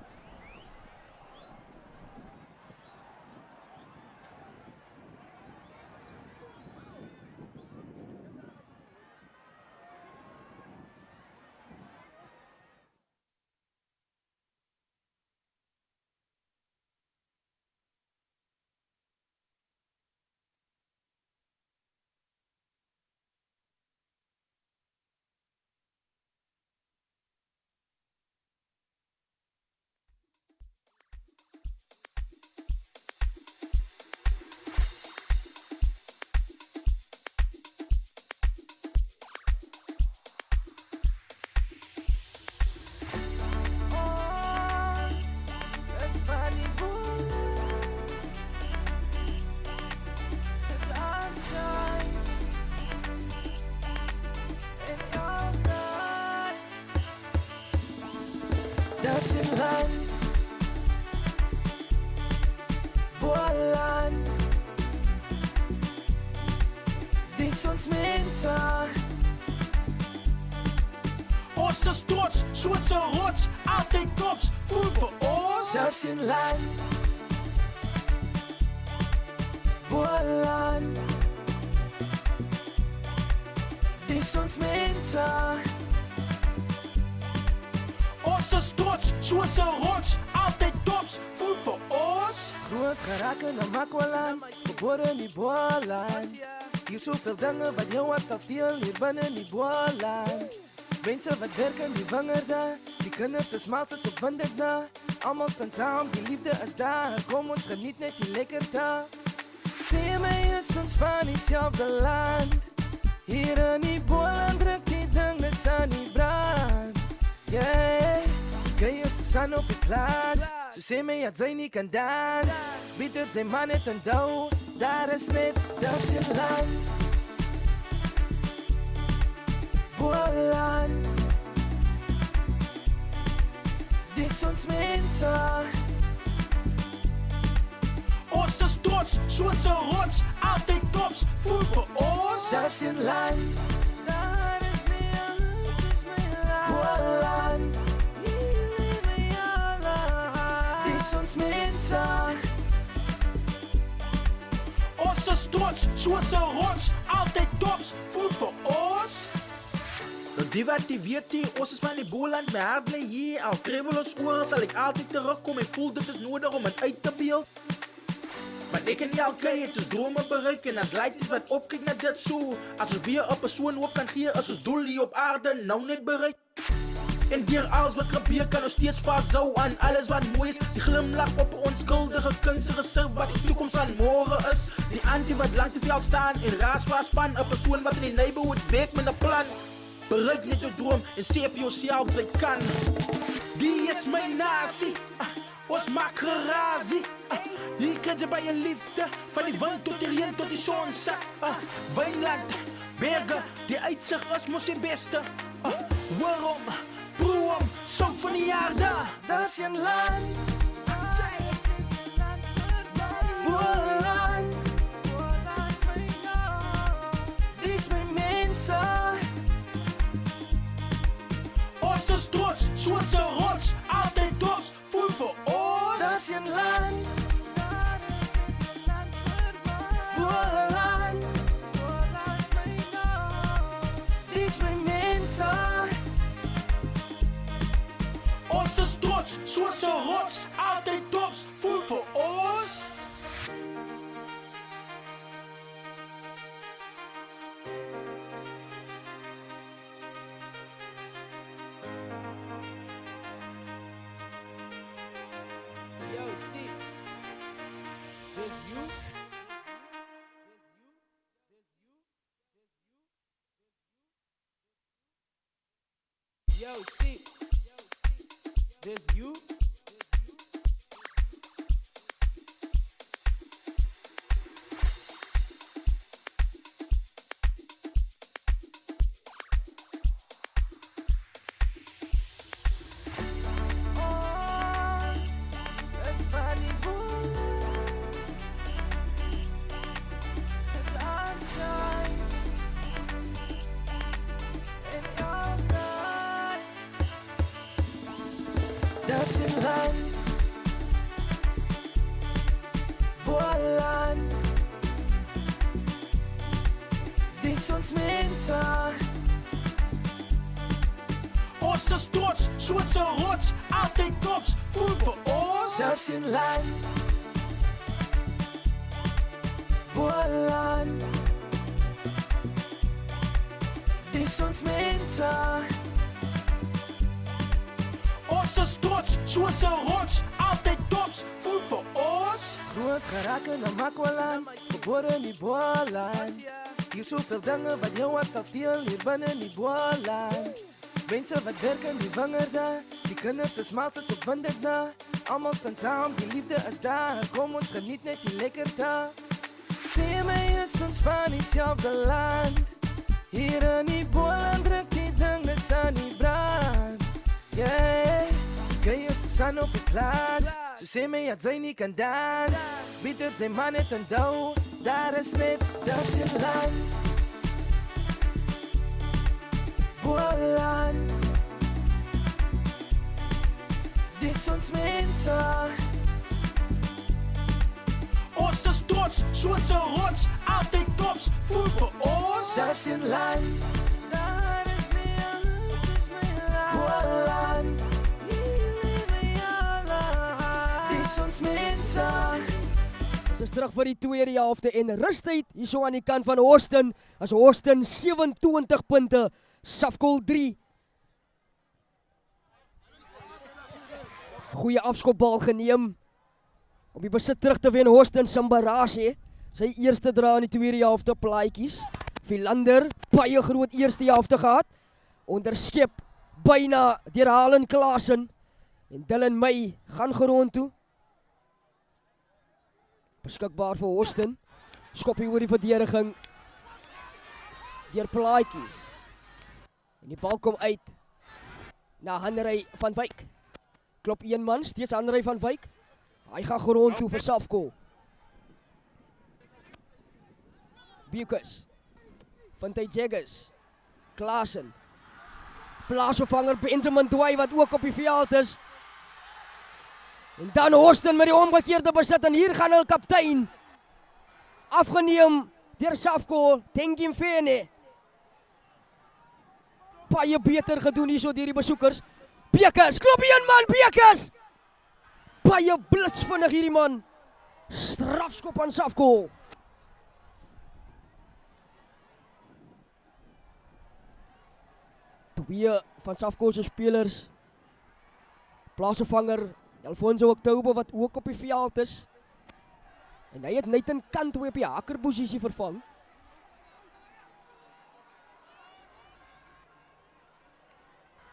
Speaker 4: Duitsland, Boerland, dis ons mense.
Speaker 5: Ons is trots, soos 'n rots, altyd tops, voel vir ons.
Speaker 4: Duitsland, Boerland, dis ons mense.
Speaker 5: Ons is trots, soos 'n rots, altyd tops, voel vir ons.
Speaker 4: Groot geraak in Namakwaland, gebore in die Boerland. Hier soveel dinge wat jou hart sal steel hier binne in die Boerland. Mense wat werk in die wingerde, die kinders is mals is op windig na. Almal staan saam, die liefde is daar, kom ons geniet net die lekkerte. Sê my is ons van dieselfde land. Hier in die Boerland druk die dinge aan die brand. Yeah, kry ons die san op die plaas. So sê my dat sy nie kan dans. Bitter sy man het onthou, daar is net Duitsland, Boerland, dis ons mense.
Speaker 5: Ons is trots, soos 'n rots, altyd tops, voel vir ons.
Speaker 4: Duitsland, daar is my alles, is my land. Boerland, hier leef my alle. Dis ons mense.
Speaker 5: Ons is trots, soos 'n rots, altyd tops, voel vir ons. Nou die wat die weet nie, ons is van die Boerland, my hart bly hier. Al kriebel ons oor, sal ek altyd terugkom en voel dit is nodig om het uit te beeld. Maar ik en jou kry het ons drome bereik en as lyk dit wat opkyk na dit so. As ons weer 'n persoon hoop kan gee, is ons doel hier op aarde nou net bereik. En deur alles wat gebeur kan ons steeds vashou aan alles wat mooi is. Die glimlach op 'n onskuldige kunstige gezicht wat die toekoms van môre is. Die antie wat langs die veld staan en raasbaar span. 'n persoon wat in die neighborhood werk met 'n plan. Bereik net jou droom en sê vir jouself sy kan. Die is my nasie, ons maak gerazie. Hier kry jy by je liefde, van die wind tot die reën tot die son sak. Wijnland, bergen, die uitzicht is mos die beste. Waarom, broom, song van die aarde.
Speaker 4: Dat is een land, boerland. Die is mijn mensen.
Speaker 5: Ons is trots, soos 'n rots, altyd trots, voel vir ons.
Speaker 4: Dat is een land, boerland. Die is mijn mensen.
Speaker 5: Ons is trots, soos 'n rots, altyd trots, voel vir ons.
Speaker 4: Yo, see, there's you. Yo, see, there's you. Dat is een land, boerland. Die is ons mensen.
Speaker 5: Ons is trots, soos 'n rots, altyd trots, voel vir ons.
Speaker 4: Dat is een land, boerland. Die is ons mensen.
Speaker 5: Ons is trots, soos 'n rots, altyd trots, voel vir ons.
Speaker 4: Groot geraak in 'n makwaland, gebore in die boerland. Hier soveel dinge wat jou hart sal steel hier binne in die boerland. Mense wat werk in die wingerde, die kinders is mal soos op winderda. Almal staan saam, die liefde is daar, kom ons geniet net die lekkerte. Sê my is ons van dieselfde land. Hier in die boerland druk die dinge aan die brand. Yeah, kry ons die son op die plaas. So sê my dat sy nie kan dans. Bieter sy man het onthou, daar is net, dat is een land. Boerland. Dis ons mense.
Speaker 5: Ons is trots, soos 'n rots, altyd trots, voel vir ons.
Speaker 4: Dat is een land. Dat is my land. Boerland. Dis ons mense.
Speaker 1: Ons is terug vir die tweede helfte en rustyd hier so aan die kant van Austin. As Austin 27 punte, Safkol 3. Goeie afskopbal geneem om die besit terug te wen. Austin Sambarase, sy eerste dra in die tweede helfte plaatjies. Philander, baie groot eerste helfte gehad. Onderskep byna deur Halen Klaasen. En Dylan May gaan gerond toe. Beskikbaar vir Austin. Skoppie oor die verdediging. Deur plaatjies. En die bal kom uit na Henry van Wyk. Klop een man, steeds Henry van Wyk. Hy gaan grond toe vir Safkol. Bukus. Vantay Jaggers. Klaasen. Plaasvervanger Benjamin Dway wat ook op die veld is. En dan Austin met die omgekeerde besit en hier gaan hulle kaptein. Afgeneem deur Safkol, Tengim Fene. Baie beter gedoen hier so deur die besoekers. Bekes, klop een man, Bekes! Baie blitsvinnig hierdie man. Strafskop aan Safkol. Twee van Safkol se spelers. Plaasvervanger Alfonso Oktober wat ook op die veld is. En hy het net in kant op die hakkerposisie vervang.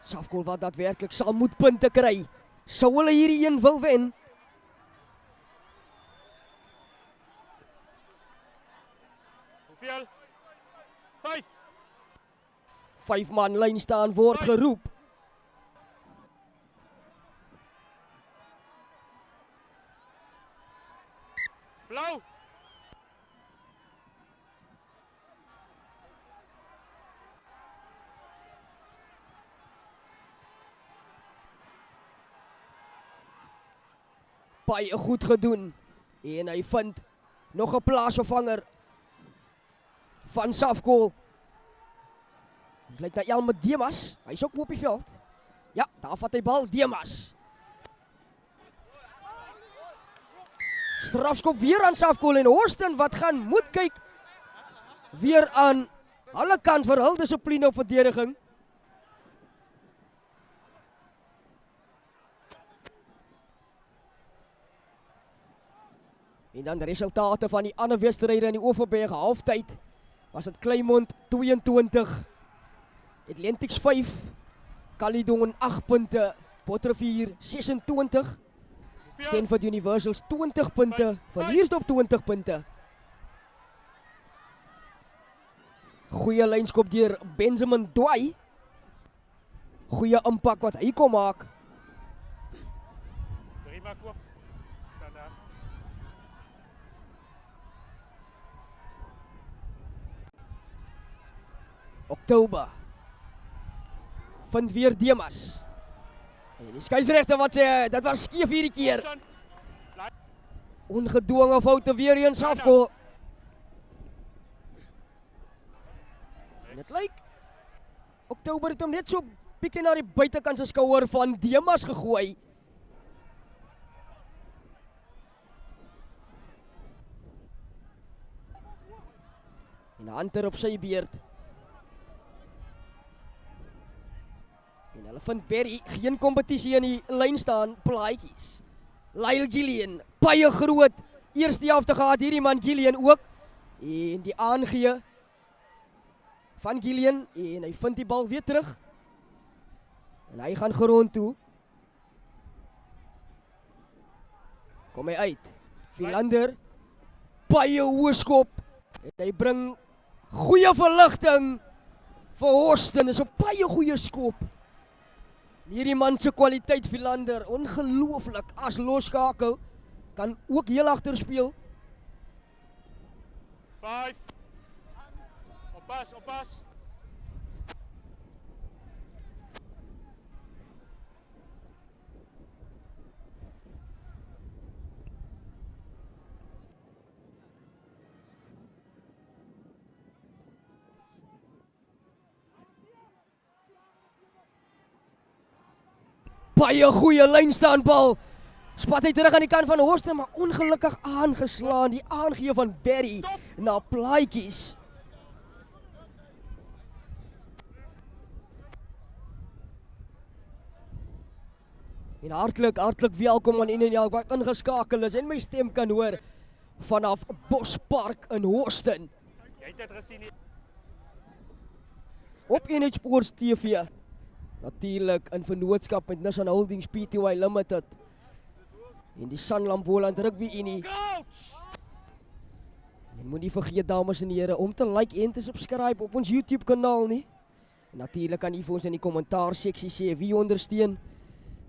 Speaker 1: Safkol wat daadwerklik sal moet punte kry. Sou hulle hierdie een wil wen?
Speaker 2: Hoeveel? 5.
Speaker 1: 5 man lyn staan word geroep.
Speaker 2: Blauw.
Speaker 1: Baie goed gedoen. En hy vind nog 'n plaasvervanger van Safkol. Dit lyk na Elmer Demas. Hy's ook op die veld. Ja, daar vat hy bal Demas. Strafskop weer aan Safkol en Horston wat gaan moet kyk weer aan alle kant vir hul dissipline op verdediging. En dan de resultate van die ander wedstryde in die Overberg halftyd was dit Kleinmond 22, Atlantics 5, Caledon 8 punte, Botterivier 26, Stanford Universals 20 punte, Villiersdorp 20 punte. Goeie lynskop deur Benjamin Dwai. Goeie impak wat hy kom maak.
Speaker 2: 3 maak oop. Standaard.
Speaker 1: Oktober. Vind weer Demas. En die skeieregter wat sê dit was skief hierdie keer. Ongedwonge foute weer eens Safkol. En dit lyk Oktober het hom net so bietjie na die buitekant se skouer van Demas gegooi. En Hunter op sy beurt. En hulle vind Berry geen kompetisie in die lyn staan, plaatjies. Lyle Gillian, baie groot. Eerste helfte gehad hierdie man Gillian ook. En die aangee van Gillian en hy vind die bal weer terug. En hy gaan grond toe. Kom hy uit. Philander, baie hoë skop. En hy bring goeie verligting vir Horston. Dis 'n baie goeie skop. Hierdie man se kwaliteit Philander, ongelooflik as losskakel. Kan ook heel agter speel.
Speaker 2: 5. Oppas, oppas.
Speaker 1: Baie goeie lynstaanbal. Spat hy terug aan die kant van Horston, maar ongelukkig aangeslaan. Die aangee van Berry na plaatjies. En hartlik welkom aan en wat ingeskakel is en my stem kan hoor vanaf Bospark in Horston.
Speaker 2: Jy het dit gesien nie.
Speaker 1: Op NH Sports TV. Natuurlik in vennootskap met Nissan Holdings Pty Limited. En die Sanlam Boland Rugby Unie.
Speaker 2: Coach!
Speaker 1: En moenie vergeet dames en here om te like en te subscribe op ons YouTube kanaal nie. En natuurlik kan u vir ons in die kommentaar seksie sê wie ondersteun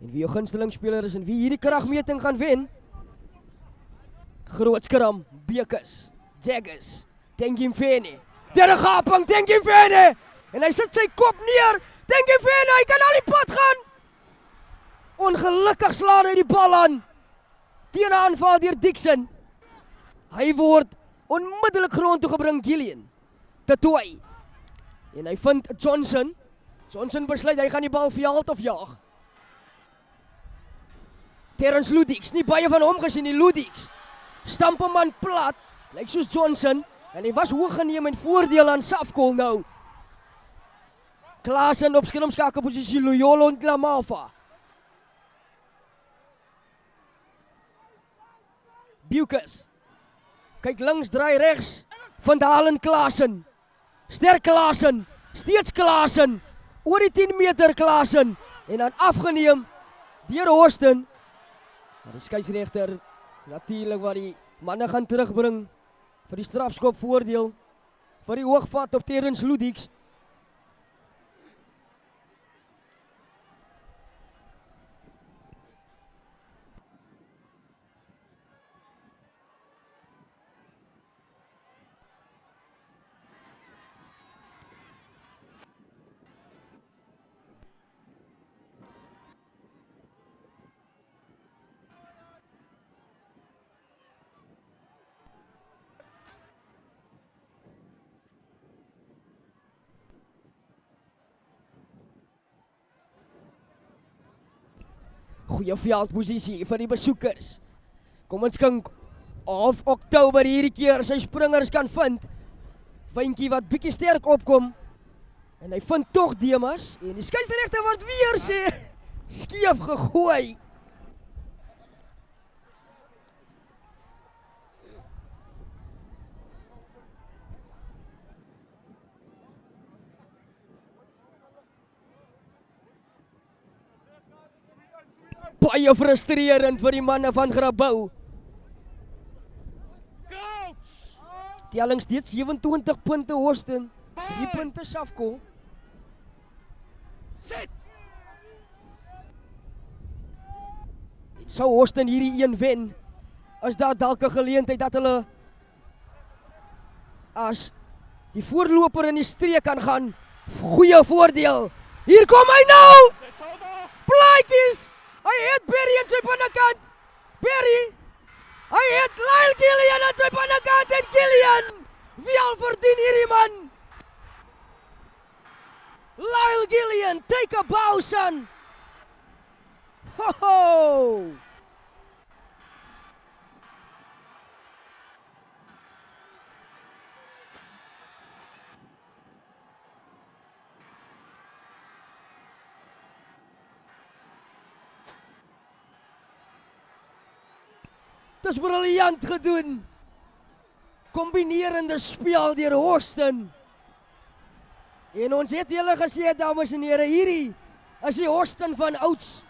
Speaker 1: en wie jou gunsteling speler is en wie hierdie kragmeting gaan wen. Grootskram, Bekes, Jaggers, Tengimfene. Derde gaping, Tengimfene. En hy sit sy kop neer. Tengimfene, hy kan al die pad gaan. Ongelukkig slaan hy die bal aan. Teen aanval deur Dixon. Hy word onmiddellik grond toe gebring Gillian. Tatoy. En hy vind Johnson. Johnson besluit hy gaan die bal veld of jaag. Terrence Ludix, nie baie van hom gesien nie, Ludix. Stamp 'n man plat, lyk soos Johnson, en hy was hoog geneem en voordeel aan Safkol nou. Klaasen op skermskakelposisie, Loyolo en Klamafa. Bucus. Kyk links, draai regs. Van Dalen Klaasen. Sterk Klaasen. Steeds Klaasen. Oor die 10 meter Klaasen. En dan afgeneem deur Horsten. Maar die skeieregter natuurlik wat die manne gaan terugbring vir die strafskop voordeel vir die hoogvat op Terence Ludwig. Goeie veldposisie vir die besoekers. Kom ons kyk of Oktober hierdie keer sy springers kan vind. Vyntjie wat bietjie sterk opkom. En hy vind tog Demas en die skeieregter word weer sê skeef gegooi. Baie frustrerend vir die manne van Grabouw. Telling steeds 27 punte Horsten, 3 punte Safkol. Sou Horsten hierdie een wen, is daar dalk 'n geleentheid dat hulle as die voorloper in die streek kan gaan. Goeie voordeel. Hier kom hy nou! Plaatjies! Hy het Berry in sy binnekant. Berry. Hy het Lyle Gillian in sy binnekant en Gillian. Wie al verdien hierdie man? Lyle Gillian, take a bow, son. Ho ho. Dis briljant gedoen. Kombinerende spel deur Horsten. En ons het julle gesê, dames en here, hierdie is die Horsten van ouds.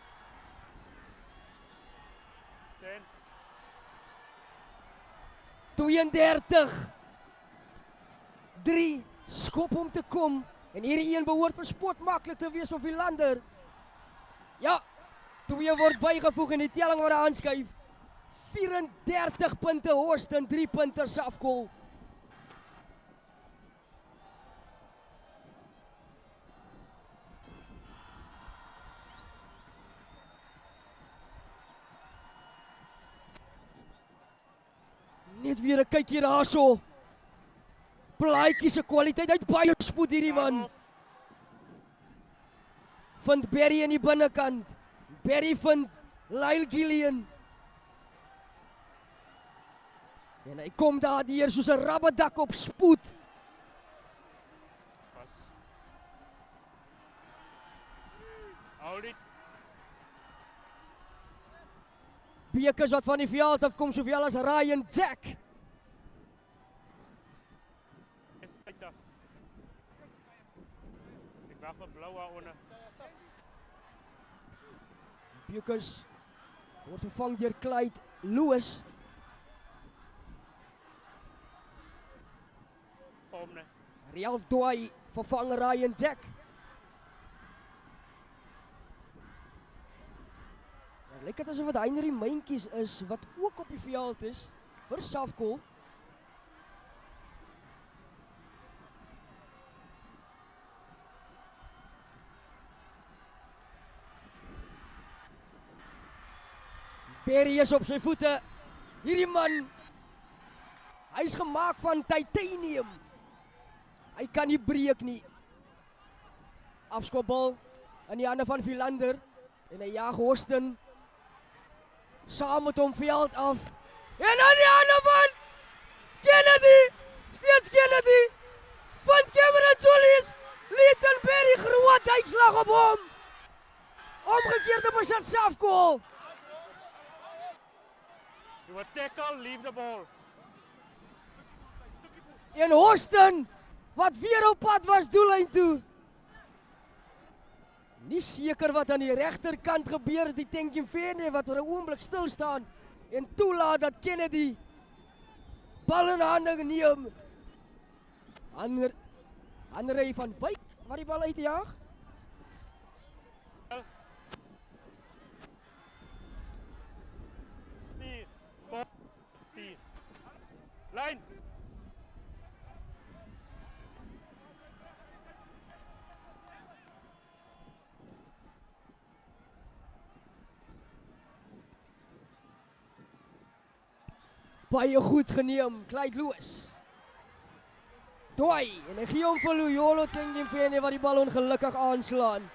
Speaker 1: 32-3 skop om te kom. En hierdie een behoort vir Sport maklik te wees of die lander. Ja, 2 word bygevoeg en die telling word aanskuif. 34 punte Horsten, 3 punte Safkol. Net weer 'n kykie daarso. Plaatjie se kwaliteit uit baie spoed hierdie man. Vind Berry in die binnekant. Berry vind Lyle Gillian. En hy kom daar deur soos 'n rabbedak op spoed. Bekers wat van die veld af kom, soveel as Ryan Jack.
Speaker 2: Ek wag vir blou daaronder.
Speaker 1: Bekers word vervang deur Clyde Lewis. Ralph Dway vervang Ryan Jack. Lyk dit asof dit Henry Myntjies is wat ook op die veld is vir Safkol. Berry is op sy voete. Hierdie man, hy's gemaak van titanium. Hy kan nie breek nie. Afskopbal in die hande van Philander en hy jaag Horsten saam met hom veld af. En aan die hande van Kennedy. Steeds Kennedy. Van Cameron Julius. Lichtenberg groot uitslag op hom. Omgekeerde besit Safkool.
Speaker 2: You were tackle, leave the ball.
Speaker 1: En Houston, wat weer op pad was doellyn toe. Nie seker wat aan die regterkant gebeur het, die Tenkyemfene wat vir 'n oomblik stil staan en toelaat dat Kennedy bal in hande neem. Andre van Wyk wat die bal uitjaag.
Speaker 2: Vier, 4. Line.
Speaker 1: Baie goed geneem, Clyde Lewis. Doi, en hy gee hom vir Loyolo Tenkyemfene wat die bal ongelukkig aanslaan.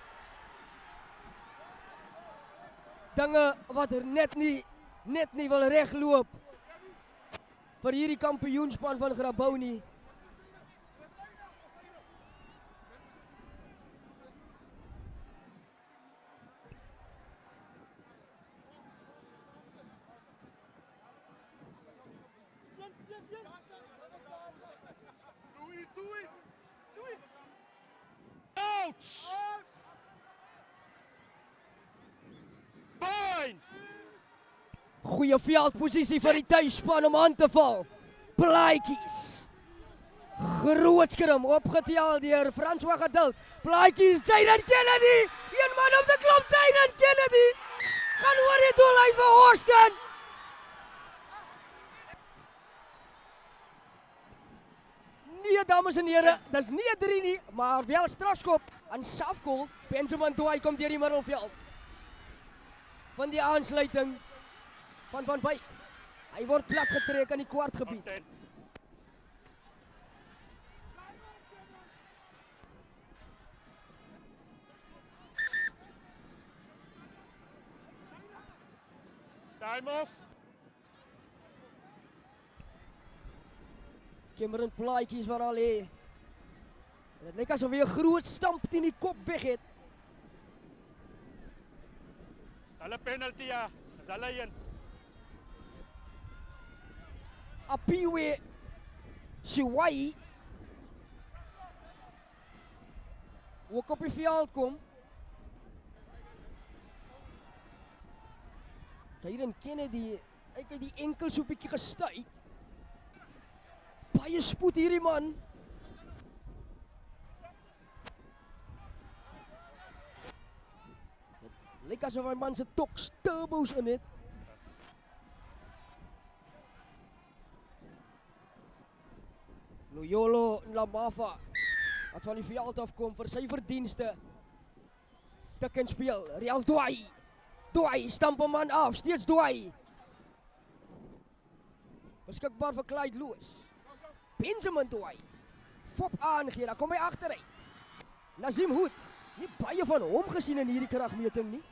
Speaker 1: Dinge wat er net nie wil regloop vir hierdie kampioenspan van Grabouw nie.
Speaker 2: Ouch! Fine!
Speaker 1: Goeie veldposisie vir die tuisspan om aan te val. Plaatjies. Groot skrim opgetel deur François Geduld. Plaatjies, Jayden Kennedy. Een man op die klop, Jayden Kennedy. Gaan oor die doellyn vir Houston. Nee, dames en here, dis nie 'n 3 nie, maar wel strafskop aan Safkool. Benjamin Dwai kom deur die middelveld. Van die aansluiting van Van Wyk. Hy word plat getrek in die kwartgebied.
Speaker 2: Time off.
Speaker 1: Cameron Plaatjies waar al lê. Dit lyk asof hy 'n groot stamp teen die kop weg het.
Speaker 2: Hulle penalty ja. Dis hulle een.
Speaker 1: Apiwe Siwai ook op die veld kom. Jayden Kennedy, hy het die enkel so 'n bietjie gestuit. Baie spoed hierdie man. Lyk asof hy man se toks turbos in het. Loyolo Lamafa wat van die veld afkom vir sy verdienste. Tik en speel, Riel Dwai. Dwai stamp 'n man af, steeds Dwai. Beskikbaar vir Clyde Lewis. Benjamin Dwai. Fop aangee, dan kom hy agteruit. Nazim Hoed, nie baie van hom gesien in hierdie kragmeting nie.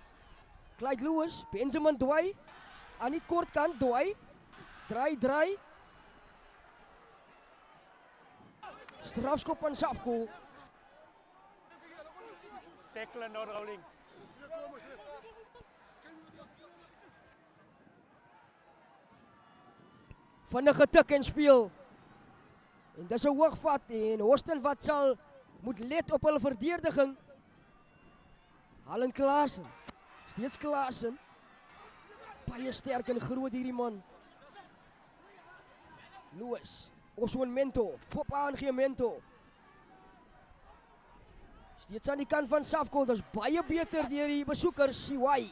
Speaker 1: Clyde Lewis, Benjamin Dwai, aan die kortkant Dwai. Draai. Strafskop aan Safkool.
Speaker 2: Tackle not rolling.
Speaker 1: Vinnige tik en speel. En dis 'n hoogvat en Houston wat sal moet let op hulle verdediging. Allen Klaasen. Steeds Klaasen. Baie sterk en groot hierdie man. Lewis. Oswin Mento. Fop aangee Mento. Steeds aan die kant van Safkool. Dis baie beter deur die besoekers Siwai.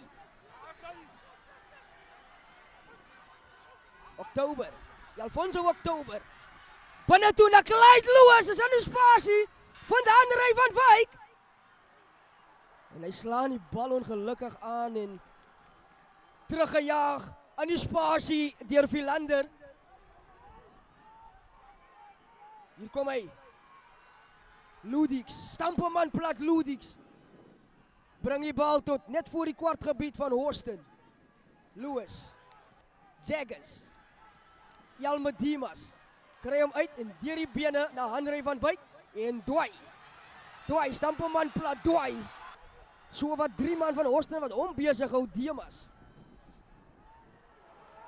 Speaker 1: Oktober. Alfonso Oktober. Binne toe na Clyde Lewis is in die spasie van Andre van Wyk. En hy slaan die bal ongelukkig aan en teruggejaag aan die spasie deur Philander. Hier kom hy. Ludix, stamp 'n man plat Ludix. Bring die bal tot net voor die kwartgebied van Houston. Lewis. Jaggers. Jalma Dimas. Kry hom uit en deur die bene na Hanrey van Wyk en Dwai stamp hom man plat Dwai. So wat 3 man van Horsten wat hom besig hou Dimas.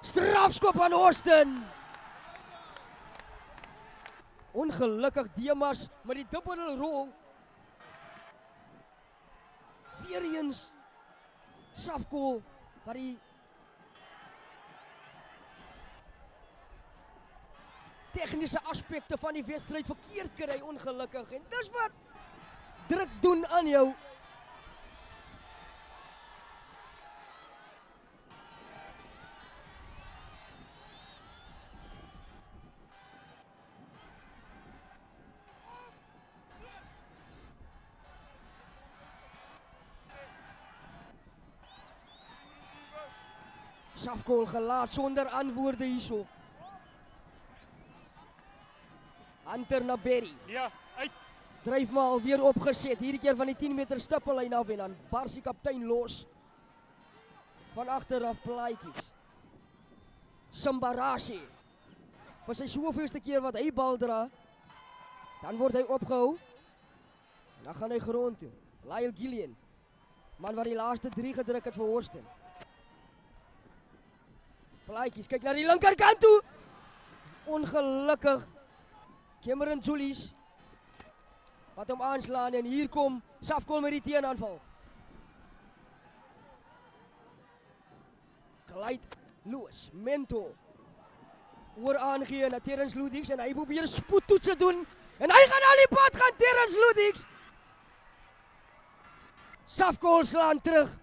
Speaker 1: Strafskop aan Horsten. Ongelukkig Dimas met die dubbele rol. Weer eens Safkol wat die tegniese aspekte van die wedstryd verkeerd kry ongelukkig en dis wat druk doen aan jou. Safkol gelaat sonder antwoorde hierso. Hunter na Berry.
Speaker 2: Ja, uit.
Speaker 1: Dryf maar alweer opgeset. Hierdie keer van die 10 meter stippellyn af en dan bars die kaptein los. Van agter af plaatjies. Simbarasi. Vir sy soveelste keer wat hy bal dra, dan word hy opgehou. Dan gaan hy grond toe. Lyle Gillian. Man wat die laaste 3 gedruk het vir Horsten. Plaatjies, kyk na die linkerkant toe. Ongelukkig Cameron Julies wat hom aanslaan en hier kom Safkol met die teenaanval. Clyde Lewis, Mento oor aangee na Terence Ludwig en hy probeer spoedtoetse doen en hy gaan al die pad gaan Terence Ludwig. Safkol slaan terug.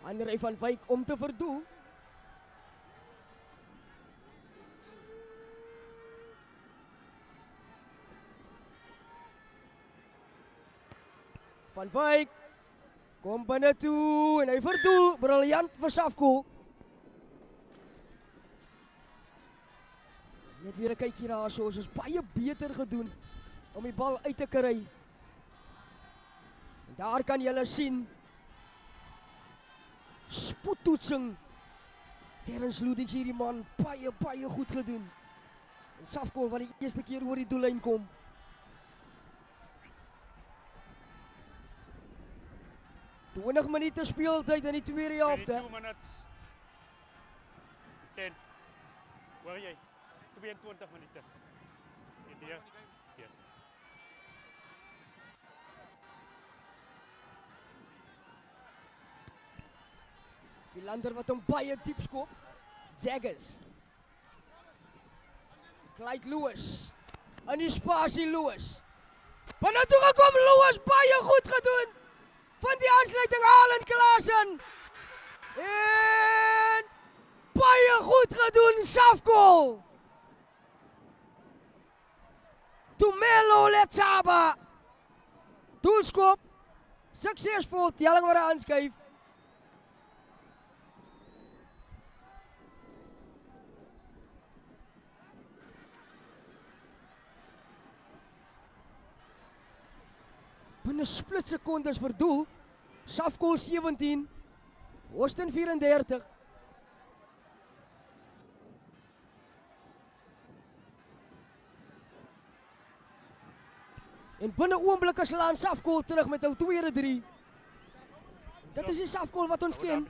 Speaker 1: Hanrey van Wyk om te verdoel. Van Wyk kom binne toe en hy verdoel. Briljant vir Safkol. Net weer 'n kykie daar so, ons is baie beter gedoen om die bal uit te kry. En daar kan julle sien spoedtoetsing. Terence Ludwig hierdie man baie goed gedoen. En Safkol wat die eerste keer oor die doellyn kom. Toe 20 minute speeltyd in die tweede helfte.
Speaker 2: 2 minutes. 10. Waar jy? 22 minute. India. Yes.
Speaker 1: Philander wat hom baie diep skop. Jaggers. Clyde Lewis. In die spasie Lewis. Binne toe gekom Lewis, baie goed gedoen. Van die aansluiting Alan Klaasen. En baie goed gedoen Safkol. Tumelo Letsaba. Doelskop. Suksesvol, telling word aanskuif. Binne split sekondes verdoel. Safkol 17. Horsten 34. En binne oomblikke slaan Safkol terug met hul tweede 3. Dit is die Safkol wat ons ken.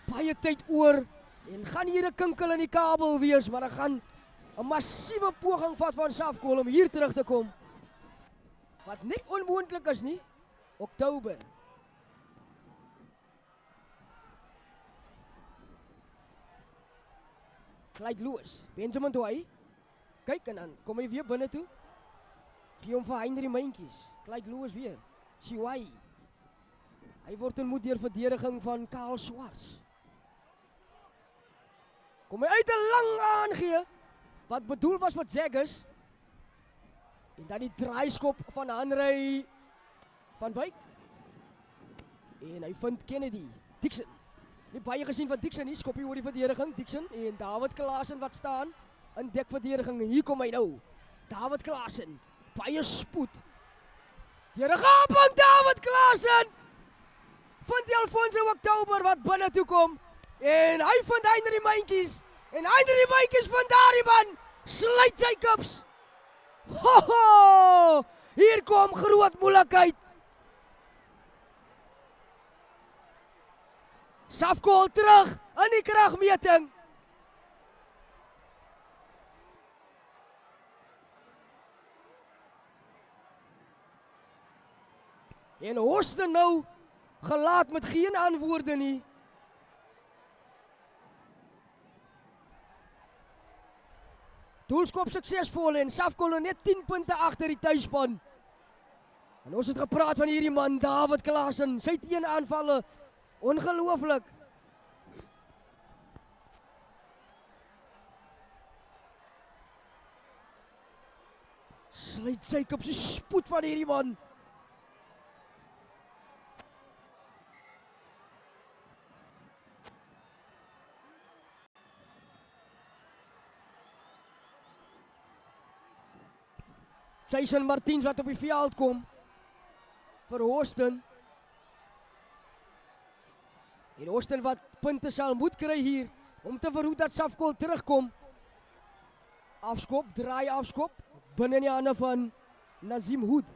Speaker 1: Baie tyd oor en gaan hier 'n kinkel in die kabel wees, maar dan gaan 'n massiewe poging vat van Safkol om hier terug te kom. Wat nie onmoontlik is nie. Oktober. Clyde Lewis, Benjamin Toy. Kyk en dan kom hy weer binne toe. Gee hom vir Henry Myntjies. Clyde Lewis weer. Shiwai. Hy word ontmoet deur verdediging van Karl Swarts. Kom hy uit 'n lang aangee wat bedoel was vir Jaggers. En dan die draaiskop van Henry van Wyk. En hy vind Kennedy, Dixon. Nie baie gesien van Dixon nie, skoppie oor die verdediging, Dixon en David Klaasen wat staan in dekverdediging en hier kom hy nou. David Klaasen, baie spoed. Deur 'n gaping David Klaasen. Vind Alfonso Oktober wat binne toe kom en hy vind Henry Myntjies en Henry Myntjies van daardie man sluit Jacobs. Ho ho! Hier kom groot moeilikheid. Safkol terug in die kragmeting. En Houston nou gelaat met geen antwoorde nie. Doelskop suksesvol en Safkol net 10 punte agter die tuisspan. En ons het gepraat van hierdie man David Klaasen, sy teenaanvalle ongelooflik. Sluit Jacobs se spoed van hierdie man. Jason Martins wat op die veld kom vir Houston. En Houston wat punte sal moet kry hier om te verhoed dat Safkol terugkom. Afskop, draai afskop binne in die hande van Nazim Hood.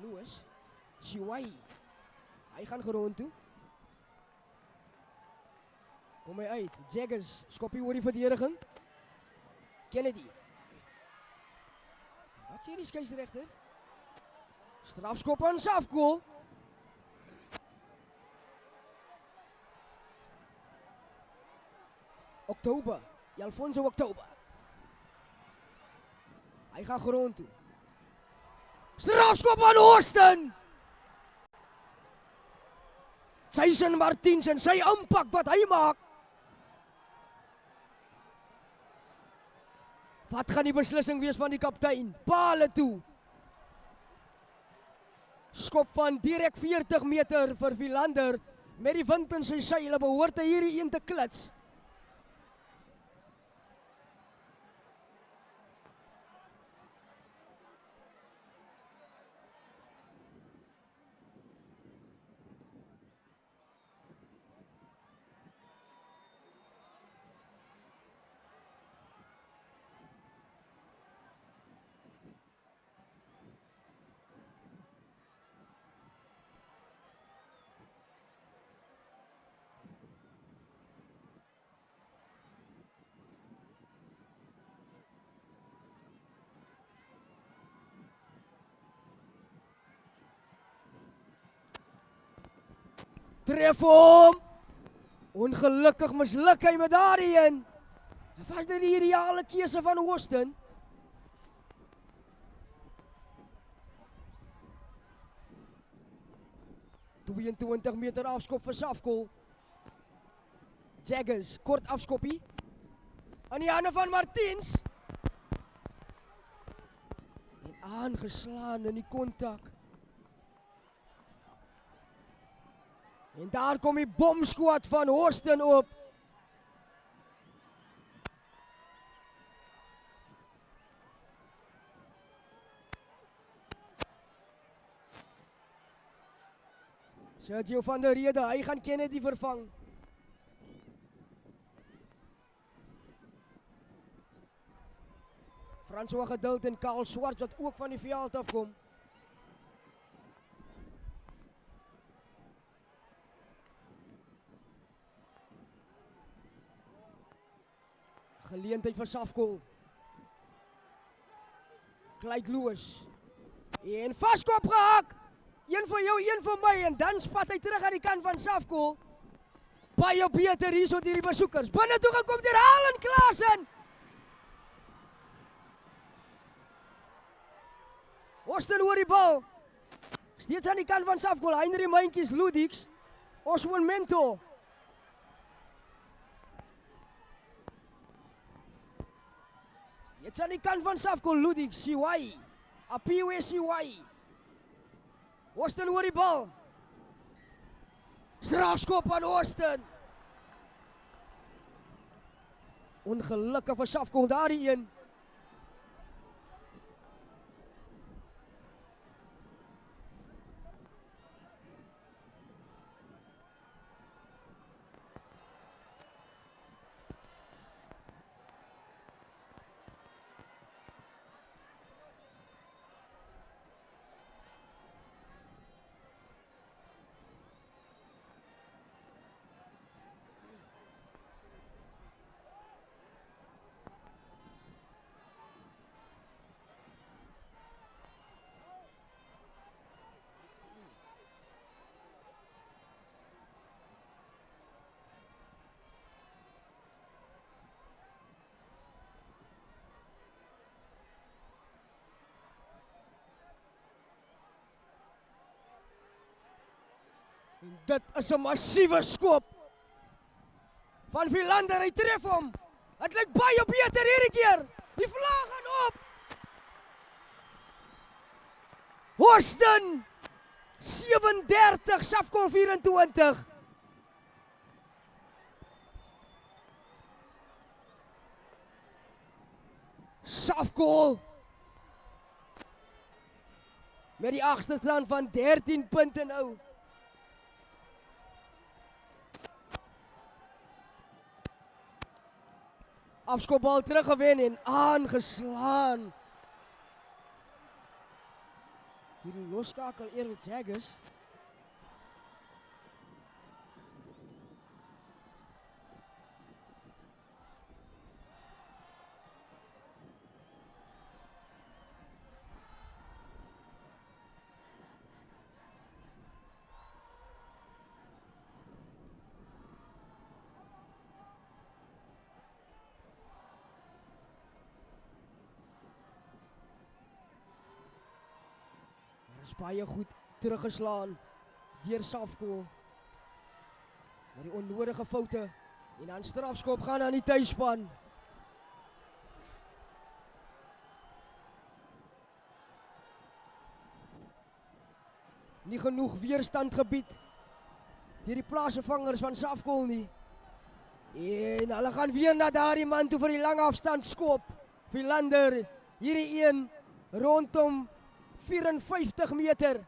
Speaker 1: Lewis, Shiwai. Hy gaan gerond toe. Kom hy uit. Jaggers skop hier oor die verdediging. Kennedy. Wat sê die skeieregter? Strafskop aan Safkol. Oktober, Alfonso Oktober. Hy gaan grond toe. Strafskop aan Houston. Jason Martins en sy impak wat hy maak. Wat gaan die beslissing wees van die kaptein? Paale toe. Skop van direk 40 meter vir Philander. Met die wind in sy seile behoort hy hierdie een te klits. Tref hom. Ongelukkig misluk hy met daardie een. Dit was die ideale keuse van Houston. Toe 22 meter afskop vir Safkol. Jaggers, kort afskoppie. Aan die hande van Martins. En aangeslaan in die kontak. En daar kom die bomsquad van Houston op. Sergio van der Rede, hy gaan Kennedy vervang. François Geduld en Karl Swarts wat ook van die veld afkom. Geleentheid vir Safkol. Clyde Lewis. En vaskop gehak. Een vir jou, een vir my en dan spat hy terug aan die kant van Safkol. baie beter hier so deur die besoekers. Binne toe gekom deur Halen Klaasen. Austin oor die bal. Steeds aan die kant van Safgoal. Heinrich Myntjies, Ludix. Oswin Mento. Steeds aan die kant van Safgoal. Ludix, Siwai. Apiwe Siwai. Austin oor die bal. Strafskop aan Austin. Ongelukkig vir Safgoal daar die een. En dit is 'n massiewe skop van Philander, hy tref hom. Dit lyk baie beter hierdie keer. Die vlag gaan op. Austin 37, Safgoal 24. Safgoal met die agterstand van 13 punte nou. Afskopbal teruggewen en aangeslaan. Die loskakel Errol Jaggers. Is baie goed teruggeslaan deur Safgoal. Maar die onnodige foute en dan strafskop gaan aan die tuisspan. Nie genoeg weerstand gebied deur die plaasvangers van Safgoal nie. En hulle gaan weer na daardie man toe vir die lang afstand skop. Philander, hierdie een rondom 54 meter.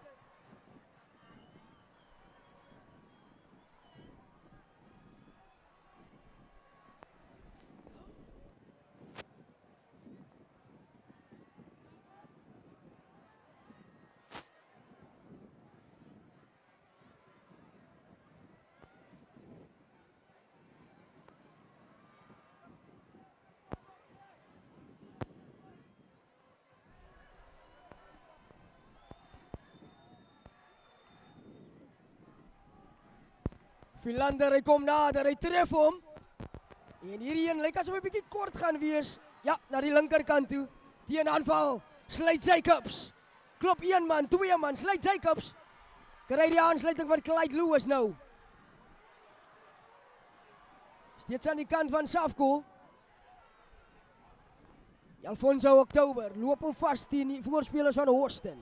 Speaker 1: Philander, hy kom nader, hy tref hom. En hierdie een lyk asof hy bietjie kort gaan wees. Ja, na die linkerkant toe. Teen aanval. Sluit Jacobs. Klop een man, twee man. Sluit Jacobs. Kry die aansluiting van Clyde Lewis nou. Steeds aan die kant van Safgoal. Alfonso Oktober loop hom vas teen die voorspelers van Austin.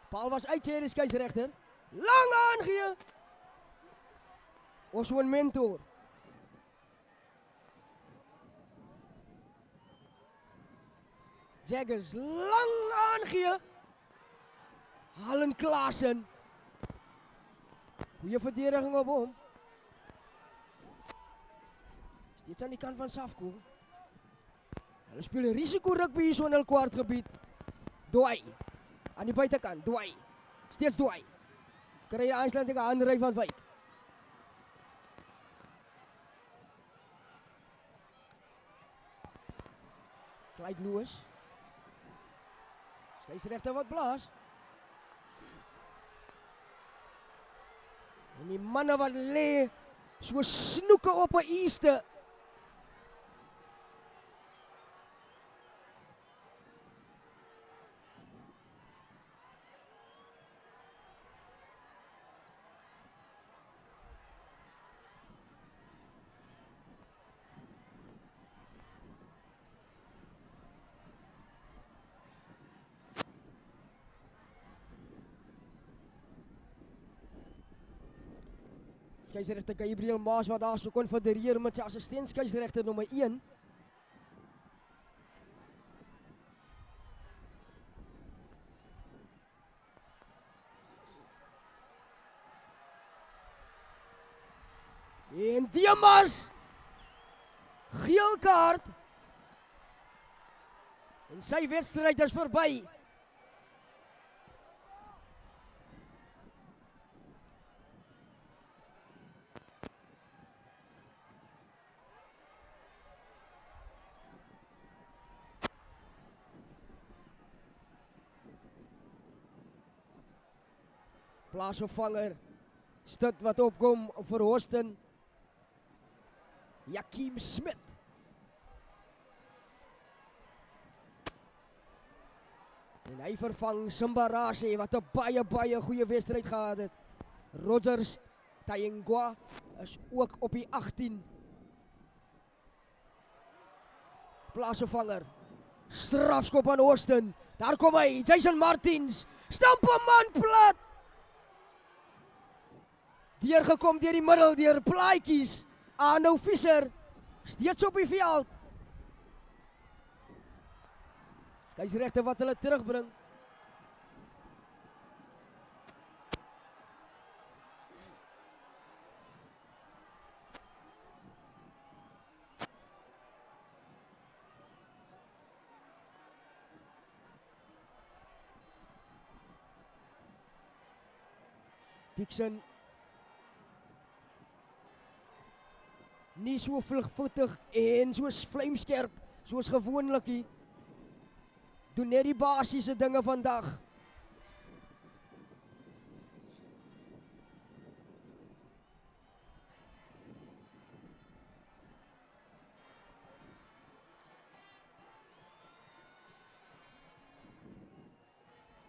Speaker 1: Paul was uit, sê die skeieregter. Lang aangee. Oswin Mentor. Jaggers lang aangee. Halen Klaasen. Goeie verdediging op hom. Steeds aan die kant van Safgoal. Hulle speel 'n risiko rugby hier so in hul kwartgebied. Doai. Aan die buitekant, Doai. Steeds Doai. Kry die aansluiting aan Ry van Wyk. Clyde Lewis. Skeieregter wat blaas. En die manne wat lê so snoeke op 'n eeste. Skeieregter Gabriel Maas wat daar so konfedereer met sy assistent skeieregter nommer 1. En Diamas geel kaart. En sy wedstryd is verby. Plaasvervanger, Stut wat opkom vir Houston. Jakim Smit. En hy vervang Simbarase wat 'n baie goeie wedstryd gehad het. Rogers Tayengwa is ook op die 18. Plaasvervanger. Strafskop aan Houston. Daar kom hy, Jason Martins. Stamp 'n man plat. Deurgekom deur die middel, deur Plaatjies. Arno Visser, steeds op die veld. Skeieregter wat hulle terugbring. Dixon nie so vlugvoetig en soos vlamskerp soos gewoonlik nie. Doen net die basiese dinge vandag.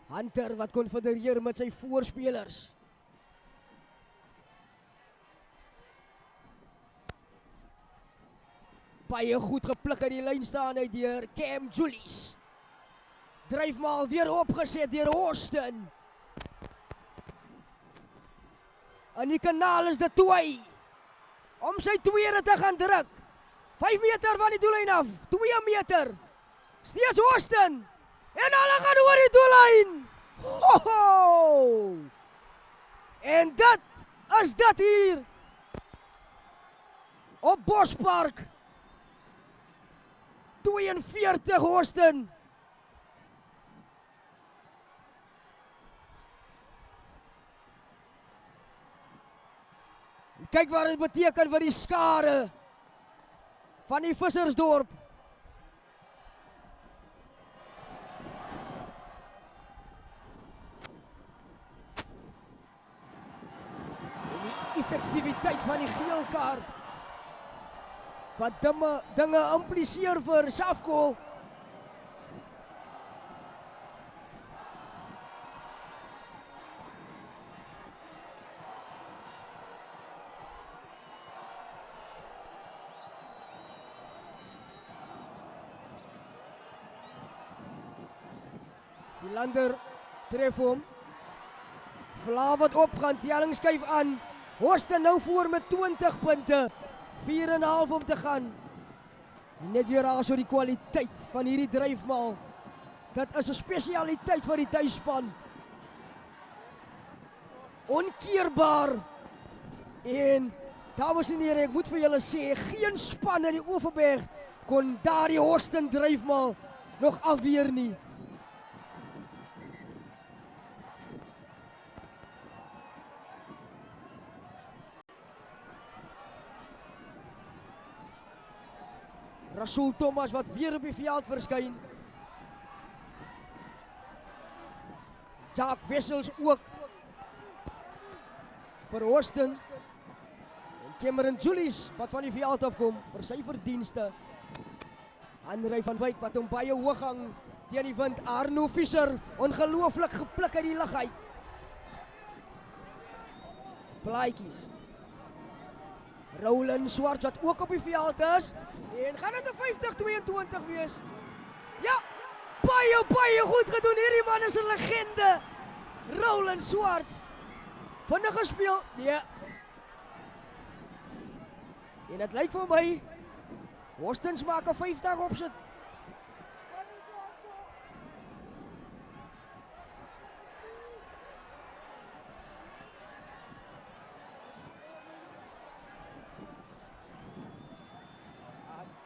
Speaker 1: Hunter wat konfedereer met sy voorspelers. Baie goed gepluk uit die lyn staan uit deur Cam Julius. Dryf maar weer opgeset deur Houston. En die kanaal is dit 2. Om sy tweede te gaan druk. 5 meter van die doellyn af. 2 meter. Steeds Houston. En hulle gaan oor die doellyn. Ho ho! En dit is dit hier. Op Bospark. 42 Houston. Kyk wat dit beteken vir die skare van die Vissersdorp. En die effektiwiteit van die geel kaart wat dinge impliseer vir Safco. Philander tref hom. Vla wat opgaan, telling skuif aan. Houston nou voor met 20 punte. 4,5 om te gaan. Net weer raas oor die kwaliteit van hierdie dryfmaal. Dit is 'n spesialiteit vir die tuisspan. Onkeerbaar. En dames en here, ek moet vir julle sê, geen span in die Overberg kon daardie Houston dryfmaal nog afweer nie. Rasul Thomas wat weer op die veld verskyn. Jacques Wessels ook. vir Austin. En Cameron Julius wat van die veld afkom vir sy verdienste. André van Wyk wat hom baie hoog hang teen die wind. Arno Fischer, ongelooflik gepluk uit die lug uit. Plaatjies. Roland Swarts wat ook op die veld is. En gaan dit 'n 50-22 wees? Ja! Baie goed gedoen. Hierdie man is 'n legende. Roland Swarts. Vinnig gespeel. Nee. En dit lyk vir my Hostens maak 'n 50 opsit.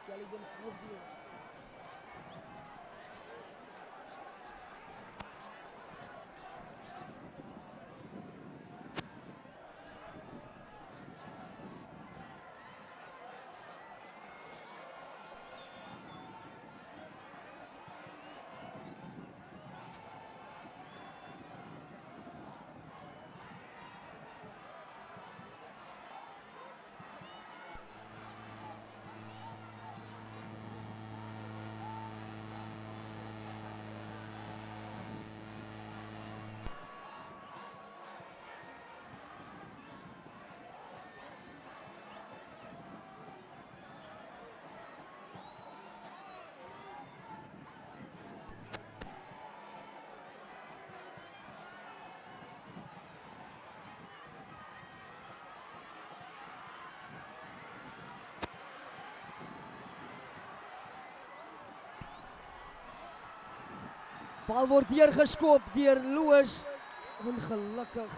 Speaker 1: Kelly den voordeel. Bal word deurgeskop deur Loos. Ongelukkig.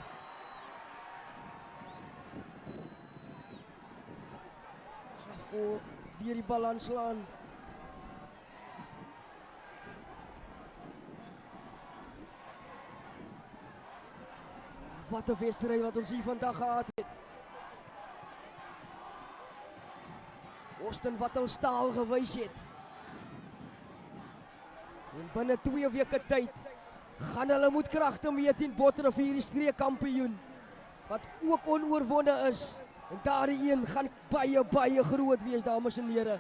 Speaker 1: Safko weer die bal aanslaan. Wat 'n wedstryd wat ons hier vandag gehad het. Austin wat hul staal gewys het. En binne 2 weke tyd gaan hulle moet kragte meet teen Botterivier, die streekkampioen wat ook onoorwonde is. En daardie een gaan baie groot wees, dames en here.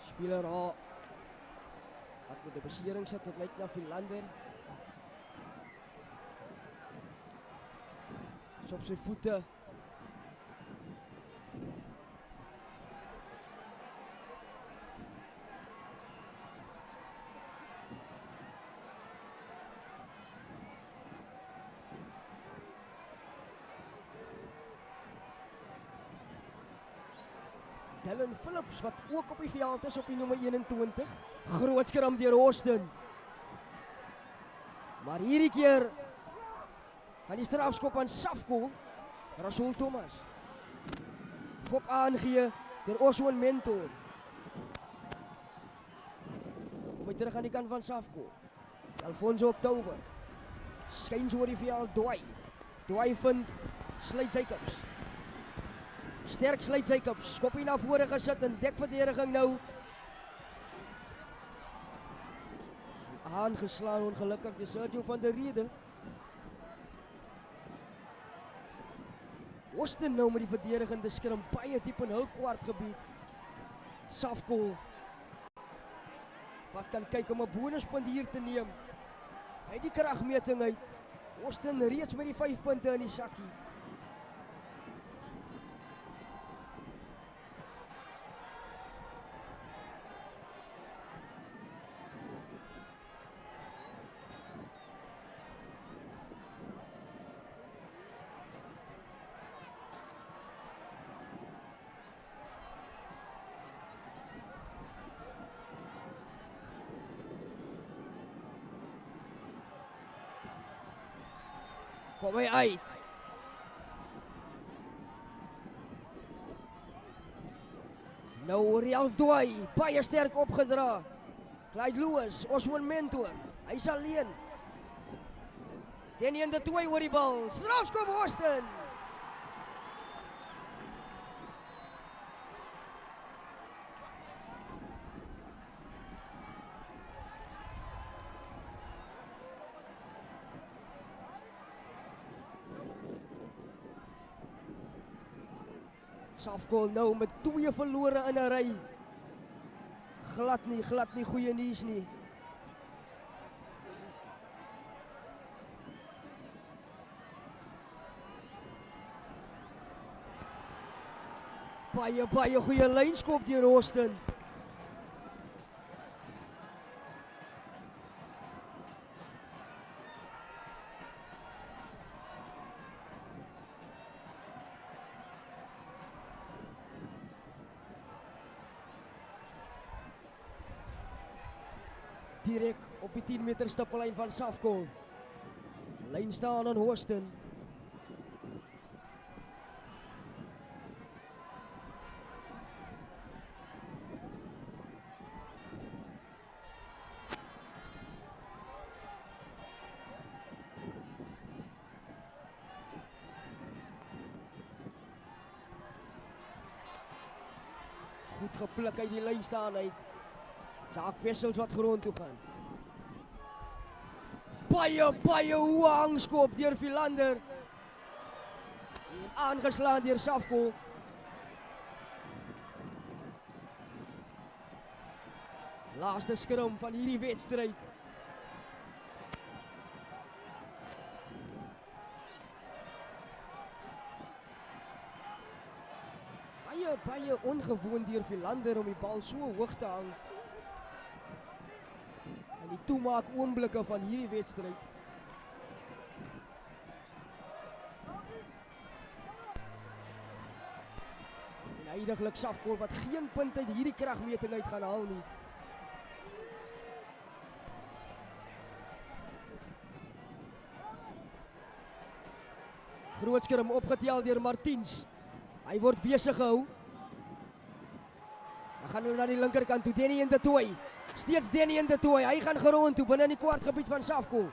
Speaker 1: Speler A wat met die besering sit, dit lyk na Philander. Is op sy voete. Dylan Phillips wat ook op die veld is op die nommer 21. Groot skram deur Austin. Maar hierdie keer gaan die strafskop aan Safko. Rasul Thomas. Fop aangee deur Oswan Mentor. Kom terug aan die kant van Safko. Alfonso Oktober. Skuins oor die veld Dwai. Dwai vind Sluit Jacobs. Sterk Sluit Jacobs. Skoppie na vore gesit en dekverdediging nou. Aangeslaan ongelukkig deur Sergio van der Rede. Austin nou met die verdedigende skrim baie diep in hul kwartgebied. Safko wat kan kyk om 'n bonuspunt hier te neem. Hy die kragmeting uit. Austin reeds met die 5 punte in die sakkie. Kom hy uit. Nou Ralph Dwai, baie sterk opgedra. Clyde Lewis, Osman Mentor, hy's alleen. Danny in the Tooi oor die bal. Strafskop Austin. Safkol nou met 2 verlore in 'n ry. Glad nie goeie nuus nie. Baie goeie lynskop deur Austin. Direk op die 10 meter stippellyn van Safkol. Lyn staan aan Austin. Goed gepluk uit die lyn staan uit. Jacques Wessels wat grond toe gaan. Baie hoë hangskop deur Philander. En aangeslaan deur Safkol. Laaste skrum van hierdie wedstryd. Baie ongewoon deur Philander om die bal so hoog te hang. En die toemaak oomblikke van hierdie wedstryd. En eindiglik Safkol wat geen punt uit hierdie kragmeting uit gaan haal nie. Groot skerm opgetel deur Martiens. Hy word besig gehou. Dan gaan hulle na die linkerkant toe. Danny in the Tooi. Steeds Danny in the Tooi. Hy gaan gerond toe binne in die kwartgebied van Safkol.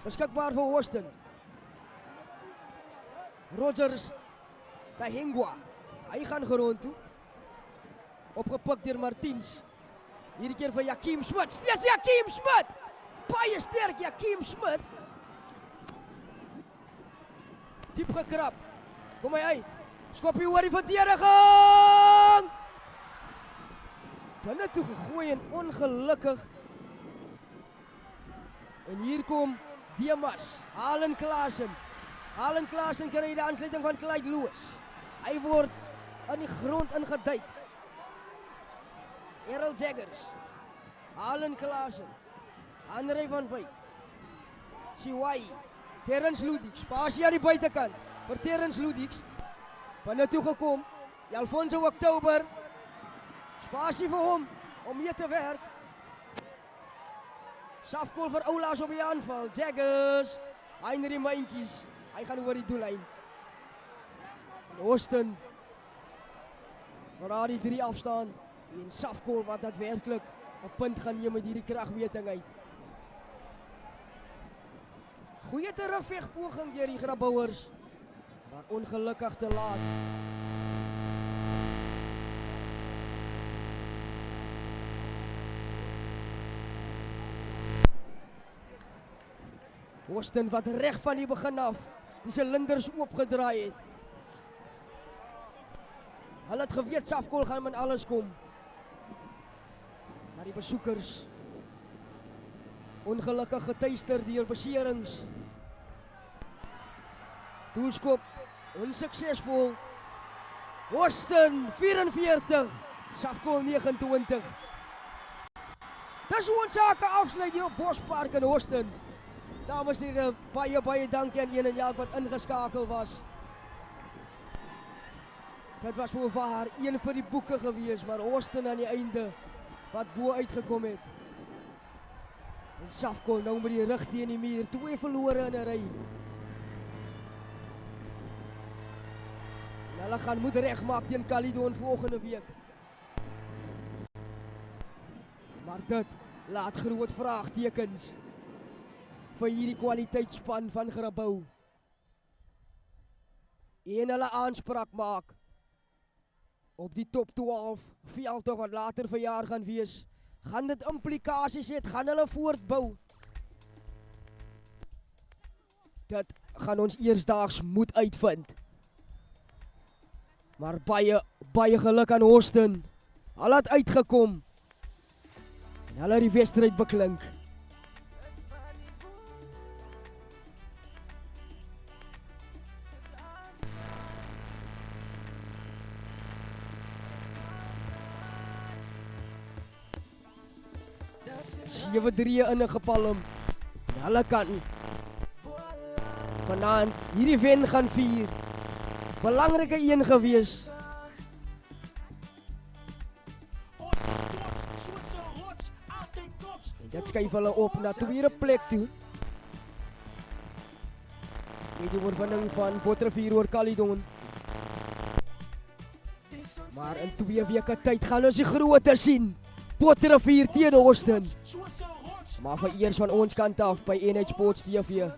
Speaker 1: Beskikbaar vir Austin. Rogers Tahengwa. Hy gaan gerond toe. Opgepik deur Martiens. Hierdie keer vir Jakim Smit. Steeds Jakim Smit. Baie sterk Jakim Smit. Diep gekrap. Kom hy uit. Skoppie oor die verdediging. Binne toe gegooi en ongelukkig. En hier kom Demas, Halen Klaasen. Halen Klaasen kry die aansluiting van Clyde Loos. Hy word in die grond ingeduik. Errol Jaggers. Halen Klaasen. André van Wyk. Siwai. Terrence Ludwig. Spasie aan die buitekant vir Terrence Ludwig. Binne toe gekom. Alfonso Oktober. Spasie vir hom om mee te werk. Safkol vir Oulaas op die aanval. Jaggers. Heinrie Myntjies. Hy gaan oor die doellyn. En Austin. Waar die 3 afstaan. En Safkol wat daadwerklik 'n punt gaan neem met hierdie kragmeting uit. Goeie terugvegpoging deur die Grabouwers. Maar ongelukkig te laat. Austin wat reg van die begin af die silinders oopgedraai het. Hulle het geweet Safkol gaan met alles kom. Maar die besoekers ongelukkig getuister deur beserings. Doelskop onsuksesvol. Austin 44, Safkol 29. Dis hoe ons sake afsluit hier op Bospark in Austin. Dames en heren, baie dankie aan een en elk wat ingeskakel was. Dit was voorwaar een vir die boeke gewees, maar Austin aan die einde wat bo uitgekom het. En Safkol nou met die rug teen die muur, 2 verlore in 'n ry. En hulle gaan moet regmaak teen Caledon volgende week. Maar dit laat groot vraagtekens vir hierdie kwaliteitsspan van Grabouw en hulle aanspraak maak op die top 12 veldtog wat later verjaar gaan wees, gaan dit implikasies hê, gaan hulle voortbou. Dit gaan ons eersdaags moet uitvind. Maar baie geluk aan Austin. Hulle het uitgekom. En hulle het die wedstryd beklink. Sewe drieë in 'n gepalm. En hulle kan vanaand hierdie wen gaan vier. Belangrike een gewees. En dit skuif hulle op na tweede plek toe. Met die oorwinning van Botrevier oor Caledon. Maar in 2 weke tyd gaan ons die grootte sien. Botrevier teen Austin. Maar vir eers van ons kant af by NH Sports TV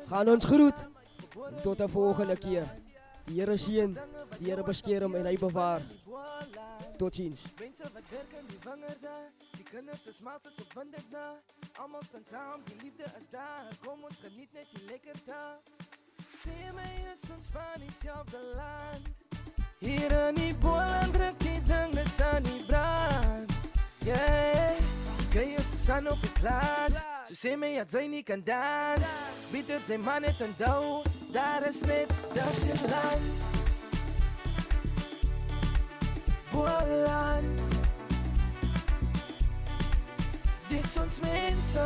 Speaker 1: gaan ons groet. En tot 'n volgende keer. Die Here seën, die Here beskerm en hy bewaar. Totsiens.
Speaker 4: Mense wat werk in die wingerde, die kinders is smaak soos op winderda. Almal staan saam, die liefde is daar. Kom ons geniet net die lekkerte. Sê my is ons van dieselfde land. Hier in die Boland druk die dinge aan die brand. Yeah, kry ons is aan op die klas. So sê my dat sy nie kan dans. Bitter sy man het onthou, daar is net duisend land. Boland, dis ons mense.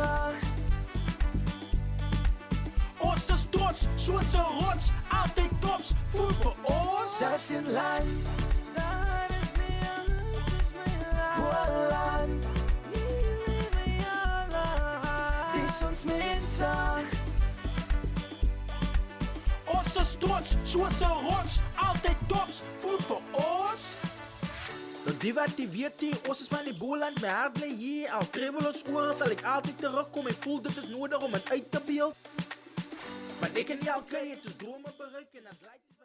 Speaker 5: Ons is trots, soos 'n rots, altyd tops, voel vir ons.
Speaker 4: Duisend land, daar is my alles, is my land. Boland, hier lewe alle. Dis ons mense.
Speaker 5: Ons is trots, soos 'n rots, altyd tops, voel vir ons. Nou die wat die weet nie, ons is van die Boland, my hart bly hier. Al kribbel ons oor, sal ek altyd terugkom en voel dit is nodig om het uit te beeld. Maar ek en jy al kry het ons drome bereik en as lyk